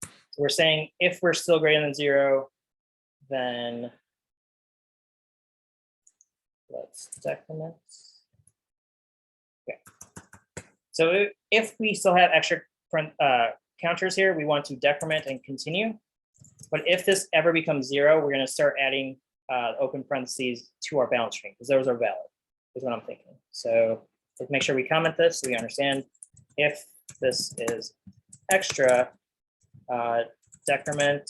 So we're saying if we're still greater than 0, then let's decrement. Okay. So if we still have extra counters here, we want to decrement and continue. But if this ever becomes 0, we're going to start adding open parentheses to our balance string because those are valid, is what I'm thinking. So let's make sure we comment this so we understand if this is extra, decrement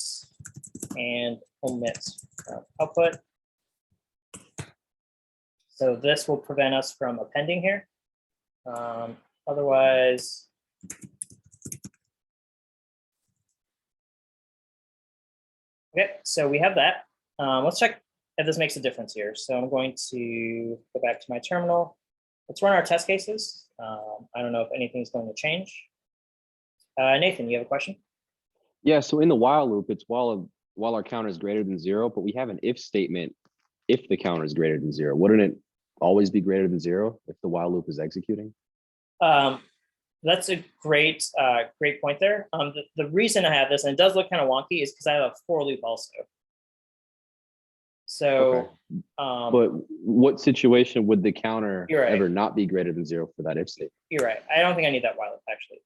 and omit output. So this will prevent us from appending here. Otherwise, okay, so we have that. Let's check if this makes a difference here. So I'm going to go back to my terminal. Let's run our test cases. I don't know if anything's going to change. Nathan, you have a question? Yeah, so in the while loop, it's while our counter is greater than 0, but we have an if statement if the counter is greater than 0. Wouldn't it always be greater than 0 if the while loop is executing? That's a great point there. The reason I have this, and it does look kind of wonky, is because I have a for loop also. So, okay. But what situation would the counter right. ever not be greater than 0 for that if statement? You're right. I don't think I need that while loop actually.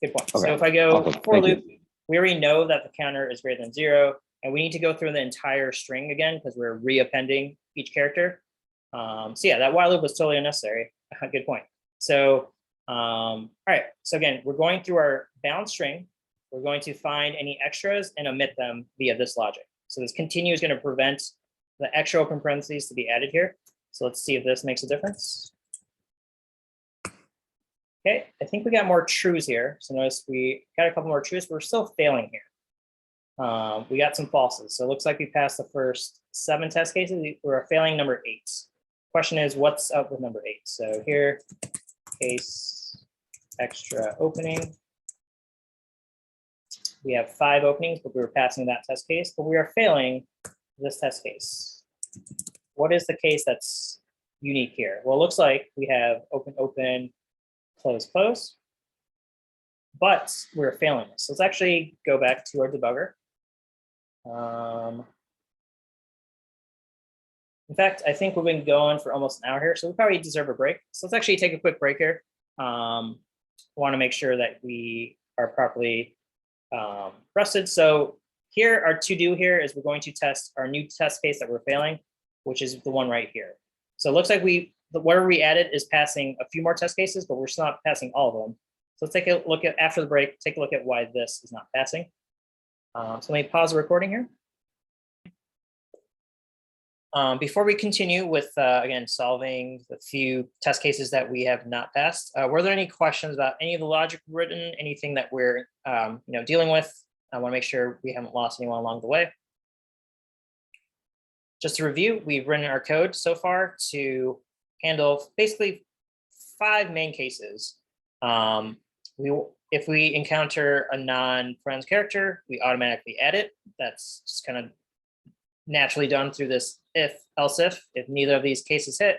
Good point. Okay. So if I go Awesome. for Thank loop, you. we already know that the counter is greater than 0, and we need to go through the entire string again because we're reappending each character. So yeah, that while loop was totally unnecessary. Good point. So, all right. So again, we're going through our bound string. We're going to find any extras and omit them via this logic. So this continue is going to prevent the extra open parentheses to be added here. So let's see if this makes a difference. Okay, I think we got more trues here. So notice we got a couple more trues, but we're still failing here. We got some falses. So it looks like we passed the first 7 test cases. We're failing number 8. Question is, what's up with number 8? So here, case extra opening. We have 5 openings, but we were passing that test case, but we are failing this test case. What is the case that's unique here? Well, it looks like we have open, open, close, close, but we're failing this. So let's actually go back to our debugger. In fact, I think we've been going for almost an hour here, so we probably deserve a break. So let's actually take a quick break here. I want to make sure that we are properly rested. So here, our to-do here is we're going to test our new test case that we're failing. which is the one right here. So it looks like whatever we added is passing a few more test cases, but we're still not passing all of them. So let's take a look at, after the break, take a look at why this is not passing. So let me pause the recording here. Before we continue with, again, solving the few test cases that we have not passed, were there any questions about any of the logic written, anything that we're dealing with? I want to make sure we haven't lost anyone along the way. Just to review, we've written our code so far to handle basically 5 main cases. If we encounter a non-friends character, we automatically add it. That's just kind of naturally done through this if, else if neither of these cases hit,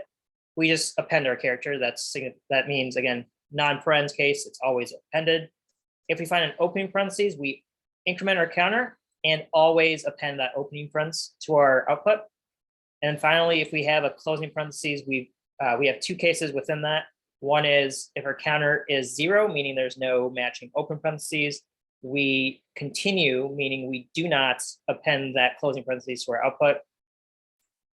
we just append our character. That means, again, non-friends case, it's always appended. If we find an opening parentheses, we increment our counter and always append that opening parentheses to our output. And finally, if we have a closing parentheses, we have 2 cases within that. One is if our counter is 0, meaning there's no matching open parentheses, we continue, meaning we do not append that closing parentheses to our output.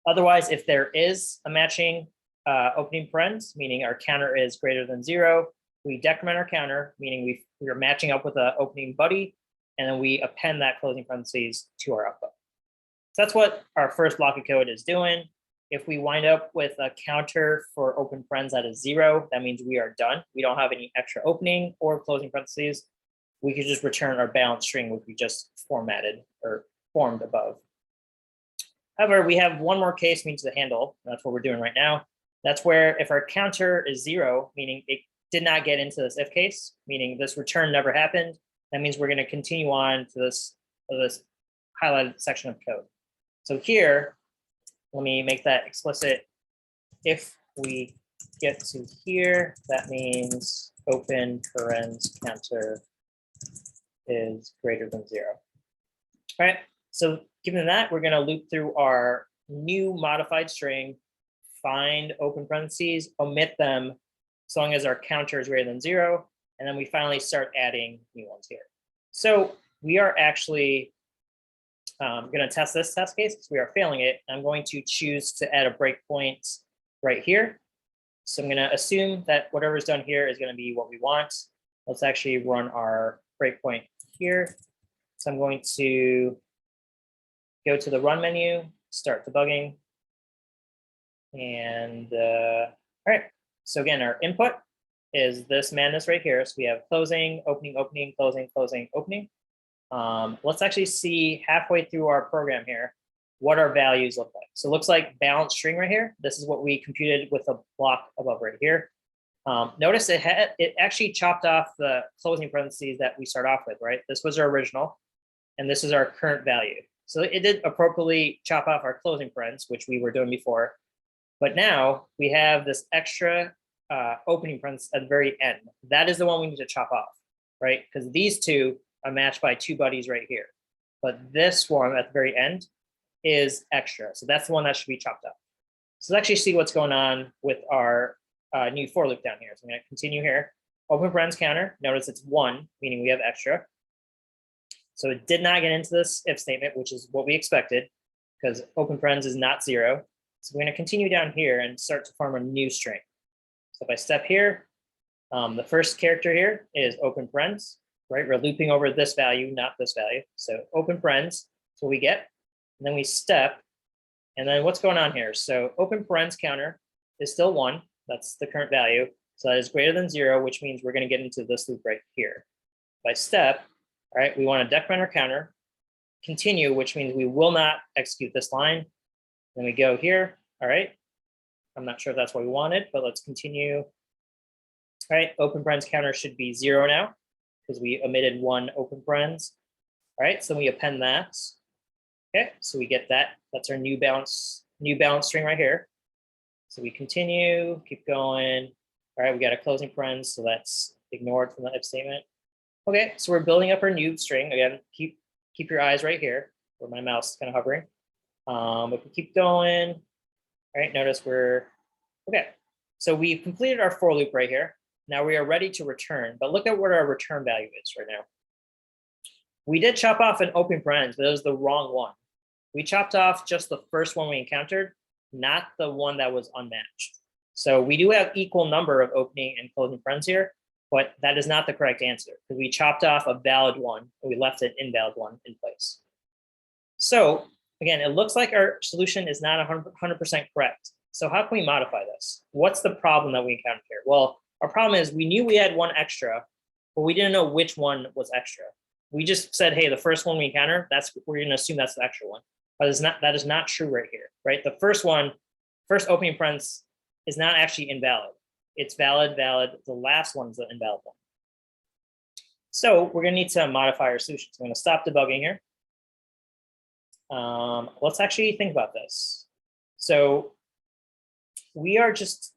Otherwise, if there is a matching opening parens, meaning our counter is greater than 0, we decrement our counter, meaning we are matching up with an opening buddy, and then we append that closing parentheses to our output. So that's what our first block of code is doing. If we wind up with a counter for open parens that is 0, that means we are done. We don't have any extra opening or closing parentheses. We could just return our balance string, which we just formatted or formed above. However, we have one more case we need to handle. That's what we're doing right now. That's where if our counter is 0, meaning it did not get into this if case, meaning this return never happened, that means we're going to continue on to this highlighted section of code. So here, let me make that explicit. If we get to here, that means open parens counter is greater than 0. All right, so given that, we're going to loop through our new modified string, find open parentheses, omit them, as long as our counter is greater than 0, and then we finally start adding new ones here. So we are actually going to test this test case because we are failing it. I'm going to choose to add a breakpoint right here. So I'm going to assume that whatever's done here is going to be what we want. Let's actually run our breakpoint here. So I'm going to go to the run menu, start debugging. And all right, so again, our input is this madness right here. So we have closing, opening, opening, closing, closing, opening. Let's actually see halfway through our program here what our values look like. So it looks like balance string right here. This is what we computed with a block above right here. Notice it actually chopped off the closing parentheses that we start off with, right? This was our original, and this is our current value. So it did appropriately chop off our closing parens, which we were doing before. But now we have this extra opening parentheses at the very end. That is the one we need to chop off, right? Because these two are matched by 2 buddies right here. But this one at the very end is extra. So that's the one that should be chopped up. So let's actually see what's going on with our new for loop down here. So I'm going to continue here. Open parens counter. Notice it's 1, meaning we have extra. So it did not get into this if statement, which is what we expected, because open parens is not 0. So we're going to continue down here and start to form a new string. So if I step here, the first character here is open parens, right? We're looping over this value, not this value. So open parens, that's what we get. And then we step, and then what's going on here? So open parens counter is still 1. That's the current value. So that is greater than 0, which means we're going to get into this loop right here. If I step, all right, we want to decrement our counter, continue, which means we will not execute this line. Then we go here, all right. I'm not sure if that's what we wanted, but let's continue. All right, open parens counter should be 0 now because we omitted 1 open parens. All right, so we append that. Okay, so we get that. That's our new balance string right here. So we continue, keep going. All right, we got a closing parens, so that's ignored from the if statement. Okay, so we're building up our new string. Again, keep your eyes right here where my mouse is kind of hovering. If we keep going, all right, notice we're, okay. So we've completed our for loop right here. Now we are ready to return, but look at what our return value is right now. We did chop off an open parens, but it was the wrong one. We chopped off just the first one we encountered, not the one that was unmatched. So we do have equal number of opening and closing friends here, but that is not the correct answer because we chopped off a valid one and we left an invalid one in place. So again, it looks like our solution is not 100% correct. So how can we modify this? What's the problem that we encountered here? Well, our problem is we knew we had one extra, but we didn't know which one was extra. We just said, hey, the first one we encounter, we're going to assume that's the extra one. But that is not true right here, right? The first opening parens is not actually invalid. It's valid. The last one is the invalid one. So we're going to need to modify our solution. So I'm going to stop debugging here. Let's actually think about this. So we are just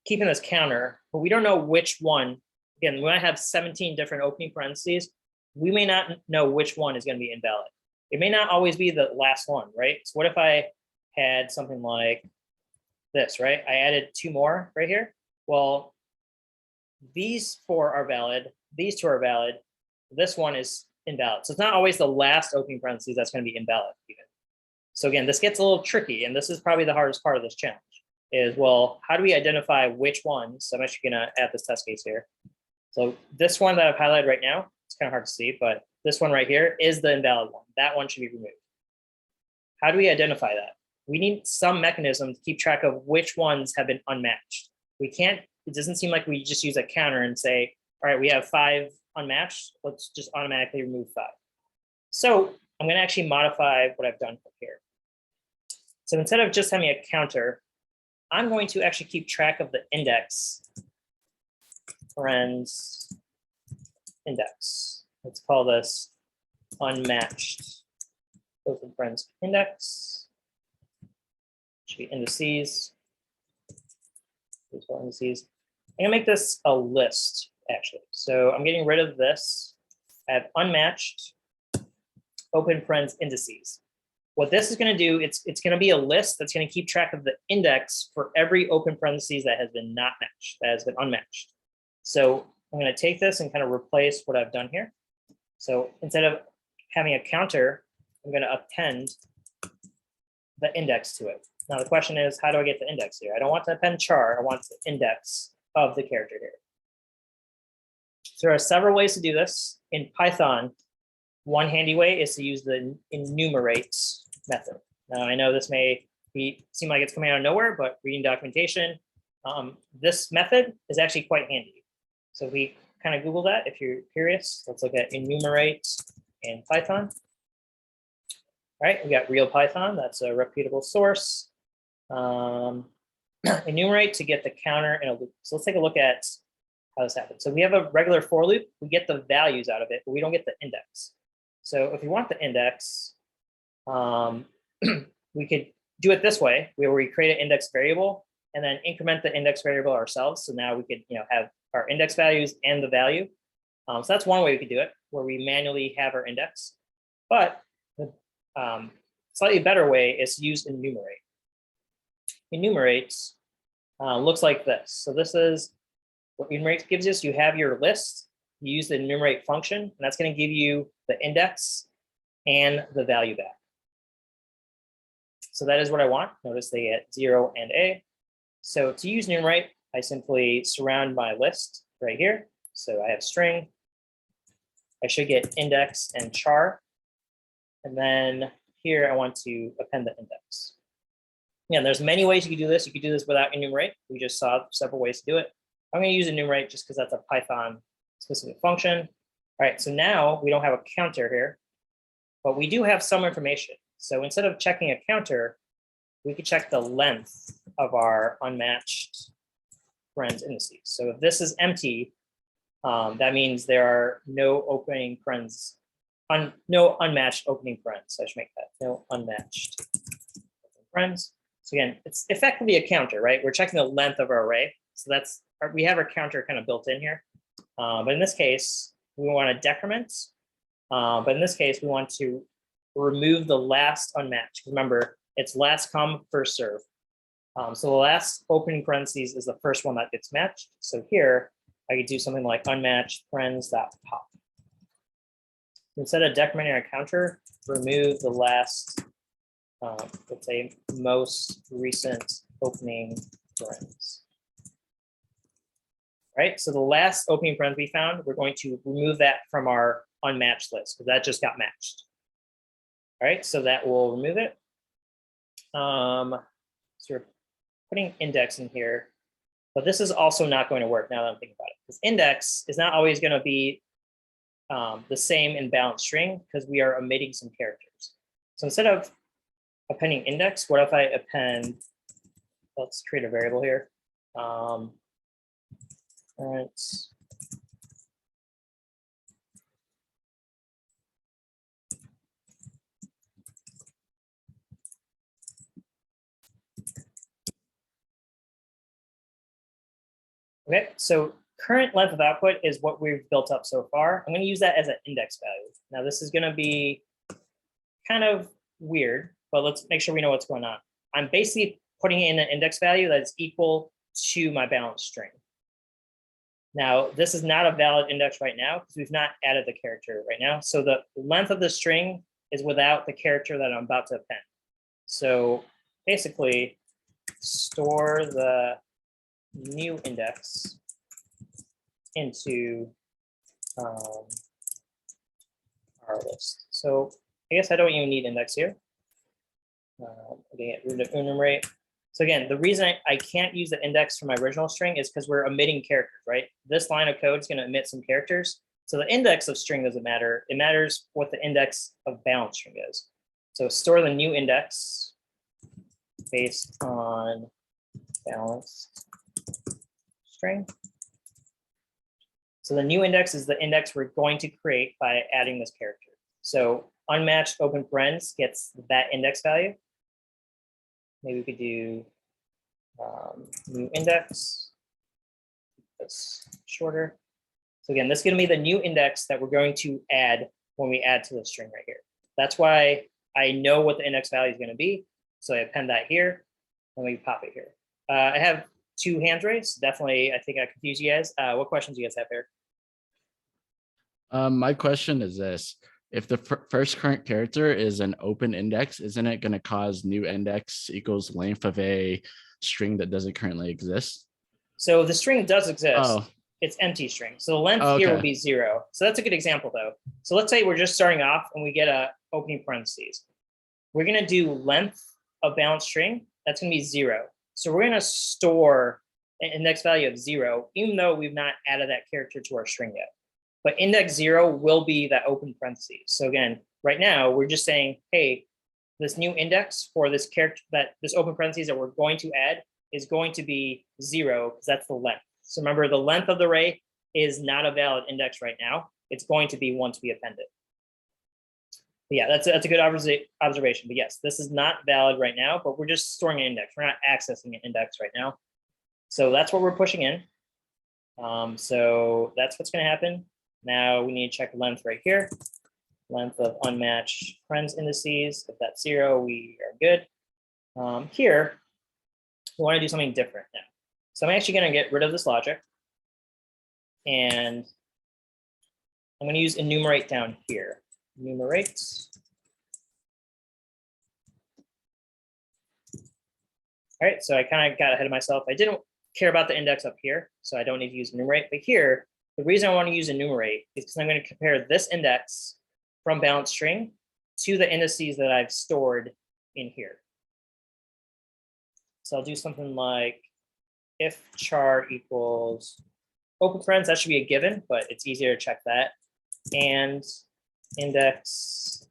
keeping this counter, but we don't know which one. Again, we might have 17 different opening parentheses. We may not know which one is going to be invalid. It may not always be the last one, right? So what if I had something like this, right? I added 2 more right here. Well, these 4 are valid. These 2 are valid. This one is invalid. So it's not always the last opening parentheses that's going to be invalid even. So again, this gets a little tricky, and this is probably the hardest part of this challenge is, well, how do we identify which ones? So I'm actually going to add this test case here. So this one that I've highlighted right now, it's kind of hard to see, but this one right here is the invalid one. That one should be removed. How do we identify that? We need some mechanism to keep track of which ones have been unmatched. We can't, it doesn't seem like we just use a counter and say, all right, we have 5 unmatched. Let's just automatically remove 5. So I'm going to actually modify what I've done here. So instead of just having a counter, I'm going to actually keep track of the index parens index. Let's call this unmatched open parens index. Should be indices. These are indices. I'm gonna make this a list actually. So I'm getting rid of this. I have unmatched open parens indices. What this is going to do, it's going to be a list that's going to keep track of the index for every open parentheses that has been not matched, that has been unmatched. So I'm going to take this and kind of replace what I've done here. So instead of having a counter, I'm going to append the index to it. Now the question is, how do I get the index here? I don't want to append char, I want the index of the character here. So there are several ways to do this. In Python, one handy way is to use the enumerate method. Now I know this may seem like it's coming out of nowhere, but reading documentation, this method is actually quite handy. So if we kind of Google that, if you're curious, let's look at enumerate in Python. All right, we got real Python, that's a reputable source. Enumerate to get the counter in a loop. So let's take a look at how this happens. So we have a regular for loop, we get the values out of it, but we don't get the index. So if you want the index, we could do it this way, where we create an index variable and then increment the index variable ourselves. So now we could have our index values and the value. So that's one way we could do it, where we manually have our index. But the slightly better way is to use enumerate. Enumerate looks like this. So this is what enumerate gives us. You have your list, you use the enumerate function, and that's going to give you the index and the value back. So that is what I want. Notice they get 0 and A. So to use enumerate, I simply surround my list right here. So I have string. I should get index and char. And then here I want to append the index. Yeah, there's many ways you could do this. You could do this without enumerate. We just saw several ways to do it. I'm going to use enumerate just because that's a Python specific function. All right, so now we don't have a counter here, but we do have some information. So instead of checking a counter, we could check the length of our unmatched parens indices. So if this is empty, that means there are no opening parens, no unmatched opening parens. So I should make that no unmatched parens. So again, it's effectively a counter, right? We're checking the length of our array. So that's, we have our counter kind of built in here. But in this case, we want to decrement. But in this case, we want to remove the last unmatched. Remember, it's last come, first serve. So the last opening parentheses is the first one that gets matched. So here, I could do something like unmatched parens.pop. Instead of decrementing our counter, remove the last let's say most recent opening parens. Right, so the last opening parens we found, we're going to remove that from our unmatched list because that just got matched. All right, so that will remove it. So we're putting index in here, but this is also not going to work now that I'm thinking about it, because index is not always going to be the same in balanced string because we are omitting some characters. So instead of appending index, what if I append, let's create a variable here. Parents. Okay, so current length of output is what we've built up so far. I'm going to use that as an index value. Now this is going to be kind of weird, but let's make sure we know what's going on. I'm basically putting in an index value that is equal to my balanced string. Now, this is not a valid index right now because we've not added the character right now. So the length of the string is without the character that I'm about to append. So basically, store the new index into our list. So I guess I don't even need index here. Get rid of enumerate. So again, the reason I can't use the index for my original string is because we're omitting characters, right? This line of code is going to omit some characters. So the index of string doesn't matter. It matters what the index of balanced string is. So store the new index based on balanced string. So the new index is the index we're going to create by adding this character. So unmatched open parens gets that index value. Maybe we could do new index. That's shorter. So again, this is going to be the new index that we're going to add when we add to the string right here. That's why I know what the index value is going to be. So I append that here, and we pop it here. I have two hands raised. Definitely, I think I confused you guys. What questions do you guys have here? My question is this. If the first current character is an open index, isn't it going to cause new index equals length of a string that doesn't currently exist? So the string does exist. Oh, It's empty string. So the length Oh, here will okay. be 0. So that's a good example though. So let's say we're just starting off and we get a opening parentheses. We're going to do length of balanced string. That's going to be 0. So we're going to store an index value of 0, even though we've not added that character to our string yet. But index 0 will be that open parentheses. So again, right now we're just saying, hey, this new index for this character, that this open parentheses that we're going to add is going to be 0 because that's the length. So remember, the length of the array is not a valid index right now. It's going to be one to be appended. But yeah, that's a good observation. But yes, this is not valid right now, but we're just storing an index. We're not accessing an index right now. So that's what we're pushing in. So that's what's going to happen. Now we need to check length right here. Length of unmatched parens indices. If that's 0, we are good. Here, we want to do something different now. So I'm actually going to get rid of this logic. And I'm going to use enumerate down here. Enumerate. All right, so I kind of got ahead of myself. I didn't care about the index up here, so I don't need to use enumerate. But here, the reason I want to use enumerate is because I'm going to compare this index from balanced string to the indices that I've stored in here. So I'll do something like if char equals open parens, that should be a given, but it's easier to check that. And index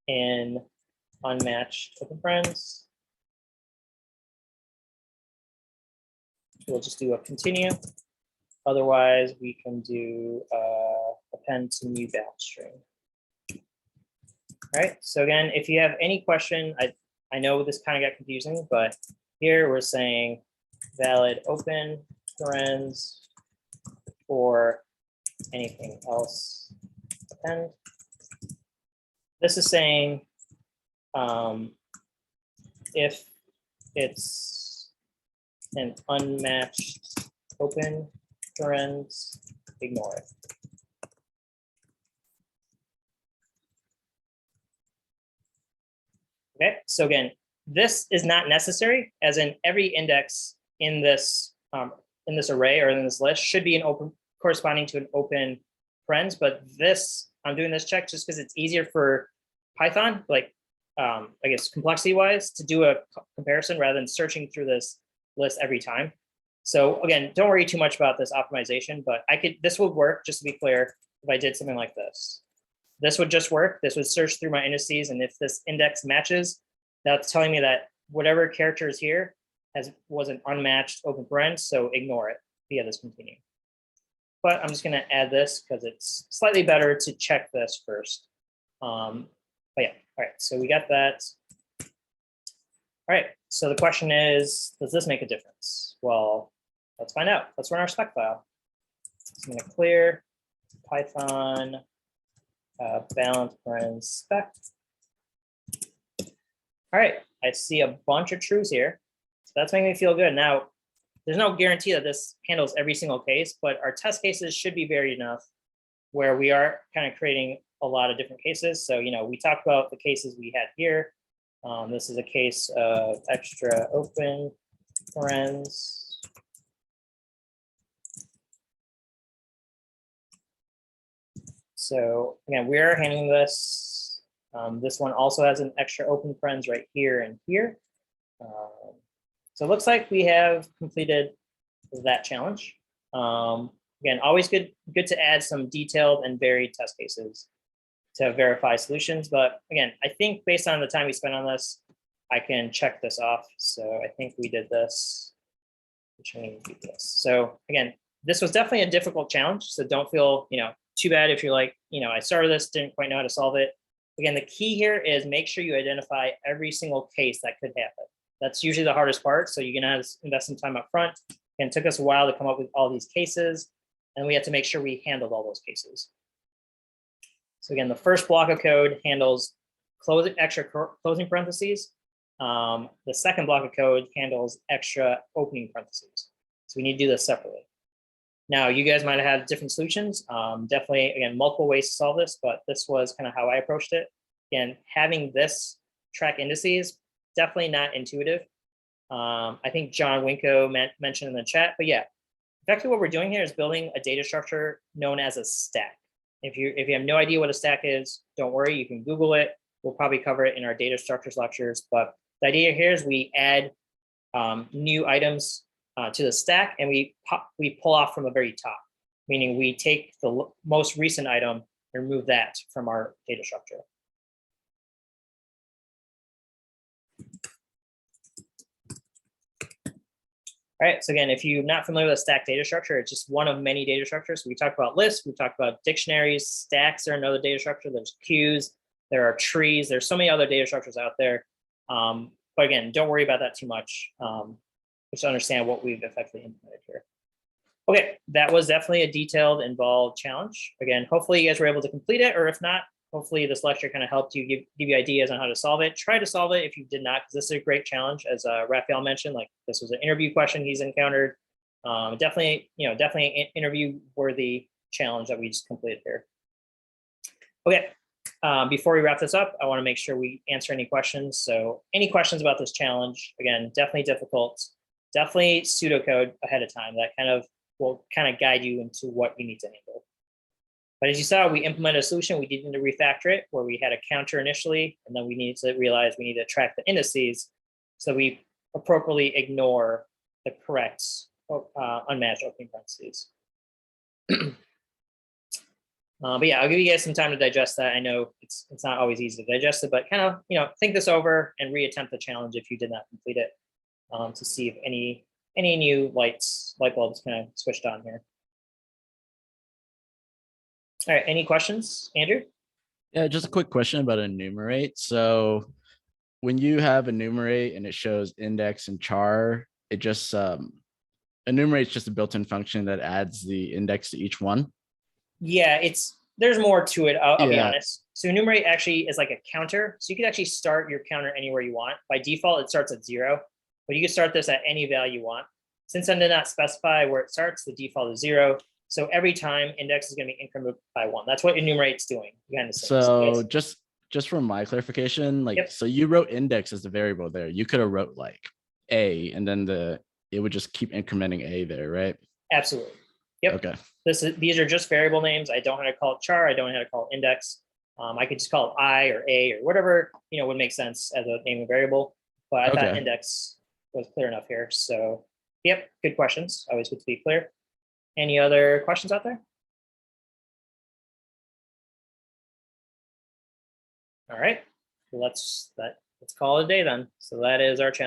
in unmatched open parens. We'll just do a continue. Otherwise, we can do append to new balanced string. All right. So again, if you have any question, I know this kind of got confusing, but here we're saying valid open parens or anything else append. This is saying if it's an unmatched open parens, ignore it. Okay, so again, this is not necessary, as in every index in this array or in this list should be an open corresponding to an open parens, but this, I'm doing this check just because it's easier for Python, like I guess complexity wise, to do a comparison rather than searching through this list every time. So again, don't worry too much about this optimization, but this would work, just to be clear, if I did something like this. This would just work. This would search through my indices, and if this index matches, that's telling me that whatever character is here was an unmatched open parens, so ignore it via this continue. But I'm just going to add this because it's slightly better to check this first. But yeah, all right, so we got that. All right, so the question is, does this make a difference? Well, let's find out. Let's run our spec file. So I'm going to clear Python balance parens spec. All right, I see a bunch of trues here. So that's making me feel good. Now, there's no guarantee that this handles every single case, but our test cases should be varied enough where we are kind of creating a lot of different cases. So, we talked about the cases we had here. This is a case of extra open parens. So again, we are handling this. This one also has an extra open parens right here and here. So it looks like we have completed that challenge. Again, always good to add some detailed and varied test cases to verify solutions. But again, I think based on the time we spent on this, I can check this off. So I think we did this, which means we did this. So again, this was definitely a difficult challenge. So don't feel, too bad if you're like, I started this, didn't quite know how to solve it. Again, the key here is make sure you identify every single case that could happen. That's usually the hardest part. So you're gonna have to invest some time up front. And it took us a while to come up with all these cases, and we had to make sure we handled all those cases. So again, the first block of code handles extra closing parentheses. The second block of code handles extra opening parentheses. So we need to do this separately. Now, you guys might have had different solutions. Definitely, again, multiple ways to solve this, but this was kind of how I approached it. Again, having this track indices, definitely not intuitive. I think John Winko mentioned in the chat, but yeah, effectively what we're doing here is building a data structure known as a stack. If you have no idea what a stack is, don't worry, you can Google it. We'll probably cover it in our data structures lectures, but the idea here is we add new items to the stack, and we pull off from the very top, meaning we take the most recent item and remove that from our data structure. All right, so again, if you're not familiar with a stack data structure, it's just one of many data structures. We talked about lists, we talked about dictionaries, stacks are another data structure, there's queues, there are trees, there's so many other data structures out there. But again, don't worry about that too much. Just to understand what we've effectively implemented here. Okay, that was definitely a detailed, involved challenge. Again, hopefully you guys were able to complete it, or if not, hopefully this lecture kind of helped you give you ideas on how to solve it. Try to solve it if you did not, because this is a great challenge. As Raphael mentioned, like this was an interview question he's encountered. Definitely an interview-worthy challenge that we just completed here. Okay, before we wrap this up, I want to make sure we answer any questions. So any questions about this challenge, again, definitely difficult. Definitely pseudocode ahead of time. That will guide you into what you need to handle. But as you saw, we implemented a solution. We didn't need to refactor it, where we had a counter initially, and then we needed to realize we need to track the indices, so we appropriately ignore the correct unmatched opening parentheses. But yeah, I'll give you guys some time to digest that. I know it's not always easy to digest it, but kind of think this over and reattempt the challenge if you did not complete it, to see if any new light bulbs kind of switched on here. All right, any questions, Andrew? Yeah, just a quick question about enumerate. So when you have enumerate and it shows index and char, it just enumerate is just a built-in function that adds the index to each one. Yeah, there's more to it, I'll be honest. So enumerate actually is like a counter. So you can actually start your counter anywhere you want. By default, it starts at 0, but you can start this at any value you want. Since I did not specify where it starts, the default is 0. So every time index is going to be incremented by 1. That's what enumerate's doing. So just just for my clarification, like, Yep. so you wrote index as the variable there. You could have wrote like A and then it would just keep incrementing A there, right? Absolutely. Yep. Okay. These are just variable names. I don't know how to call it char. I don't know how to call it index. I could just call it I or A or whatever, would make sense as a name of variable. But I thought Okay. index was clear enough here. So, yep, good questions. Always good to be clear. Any other questions out there? All right, let's call it a day then. So that is our challenge.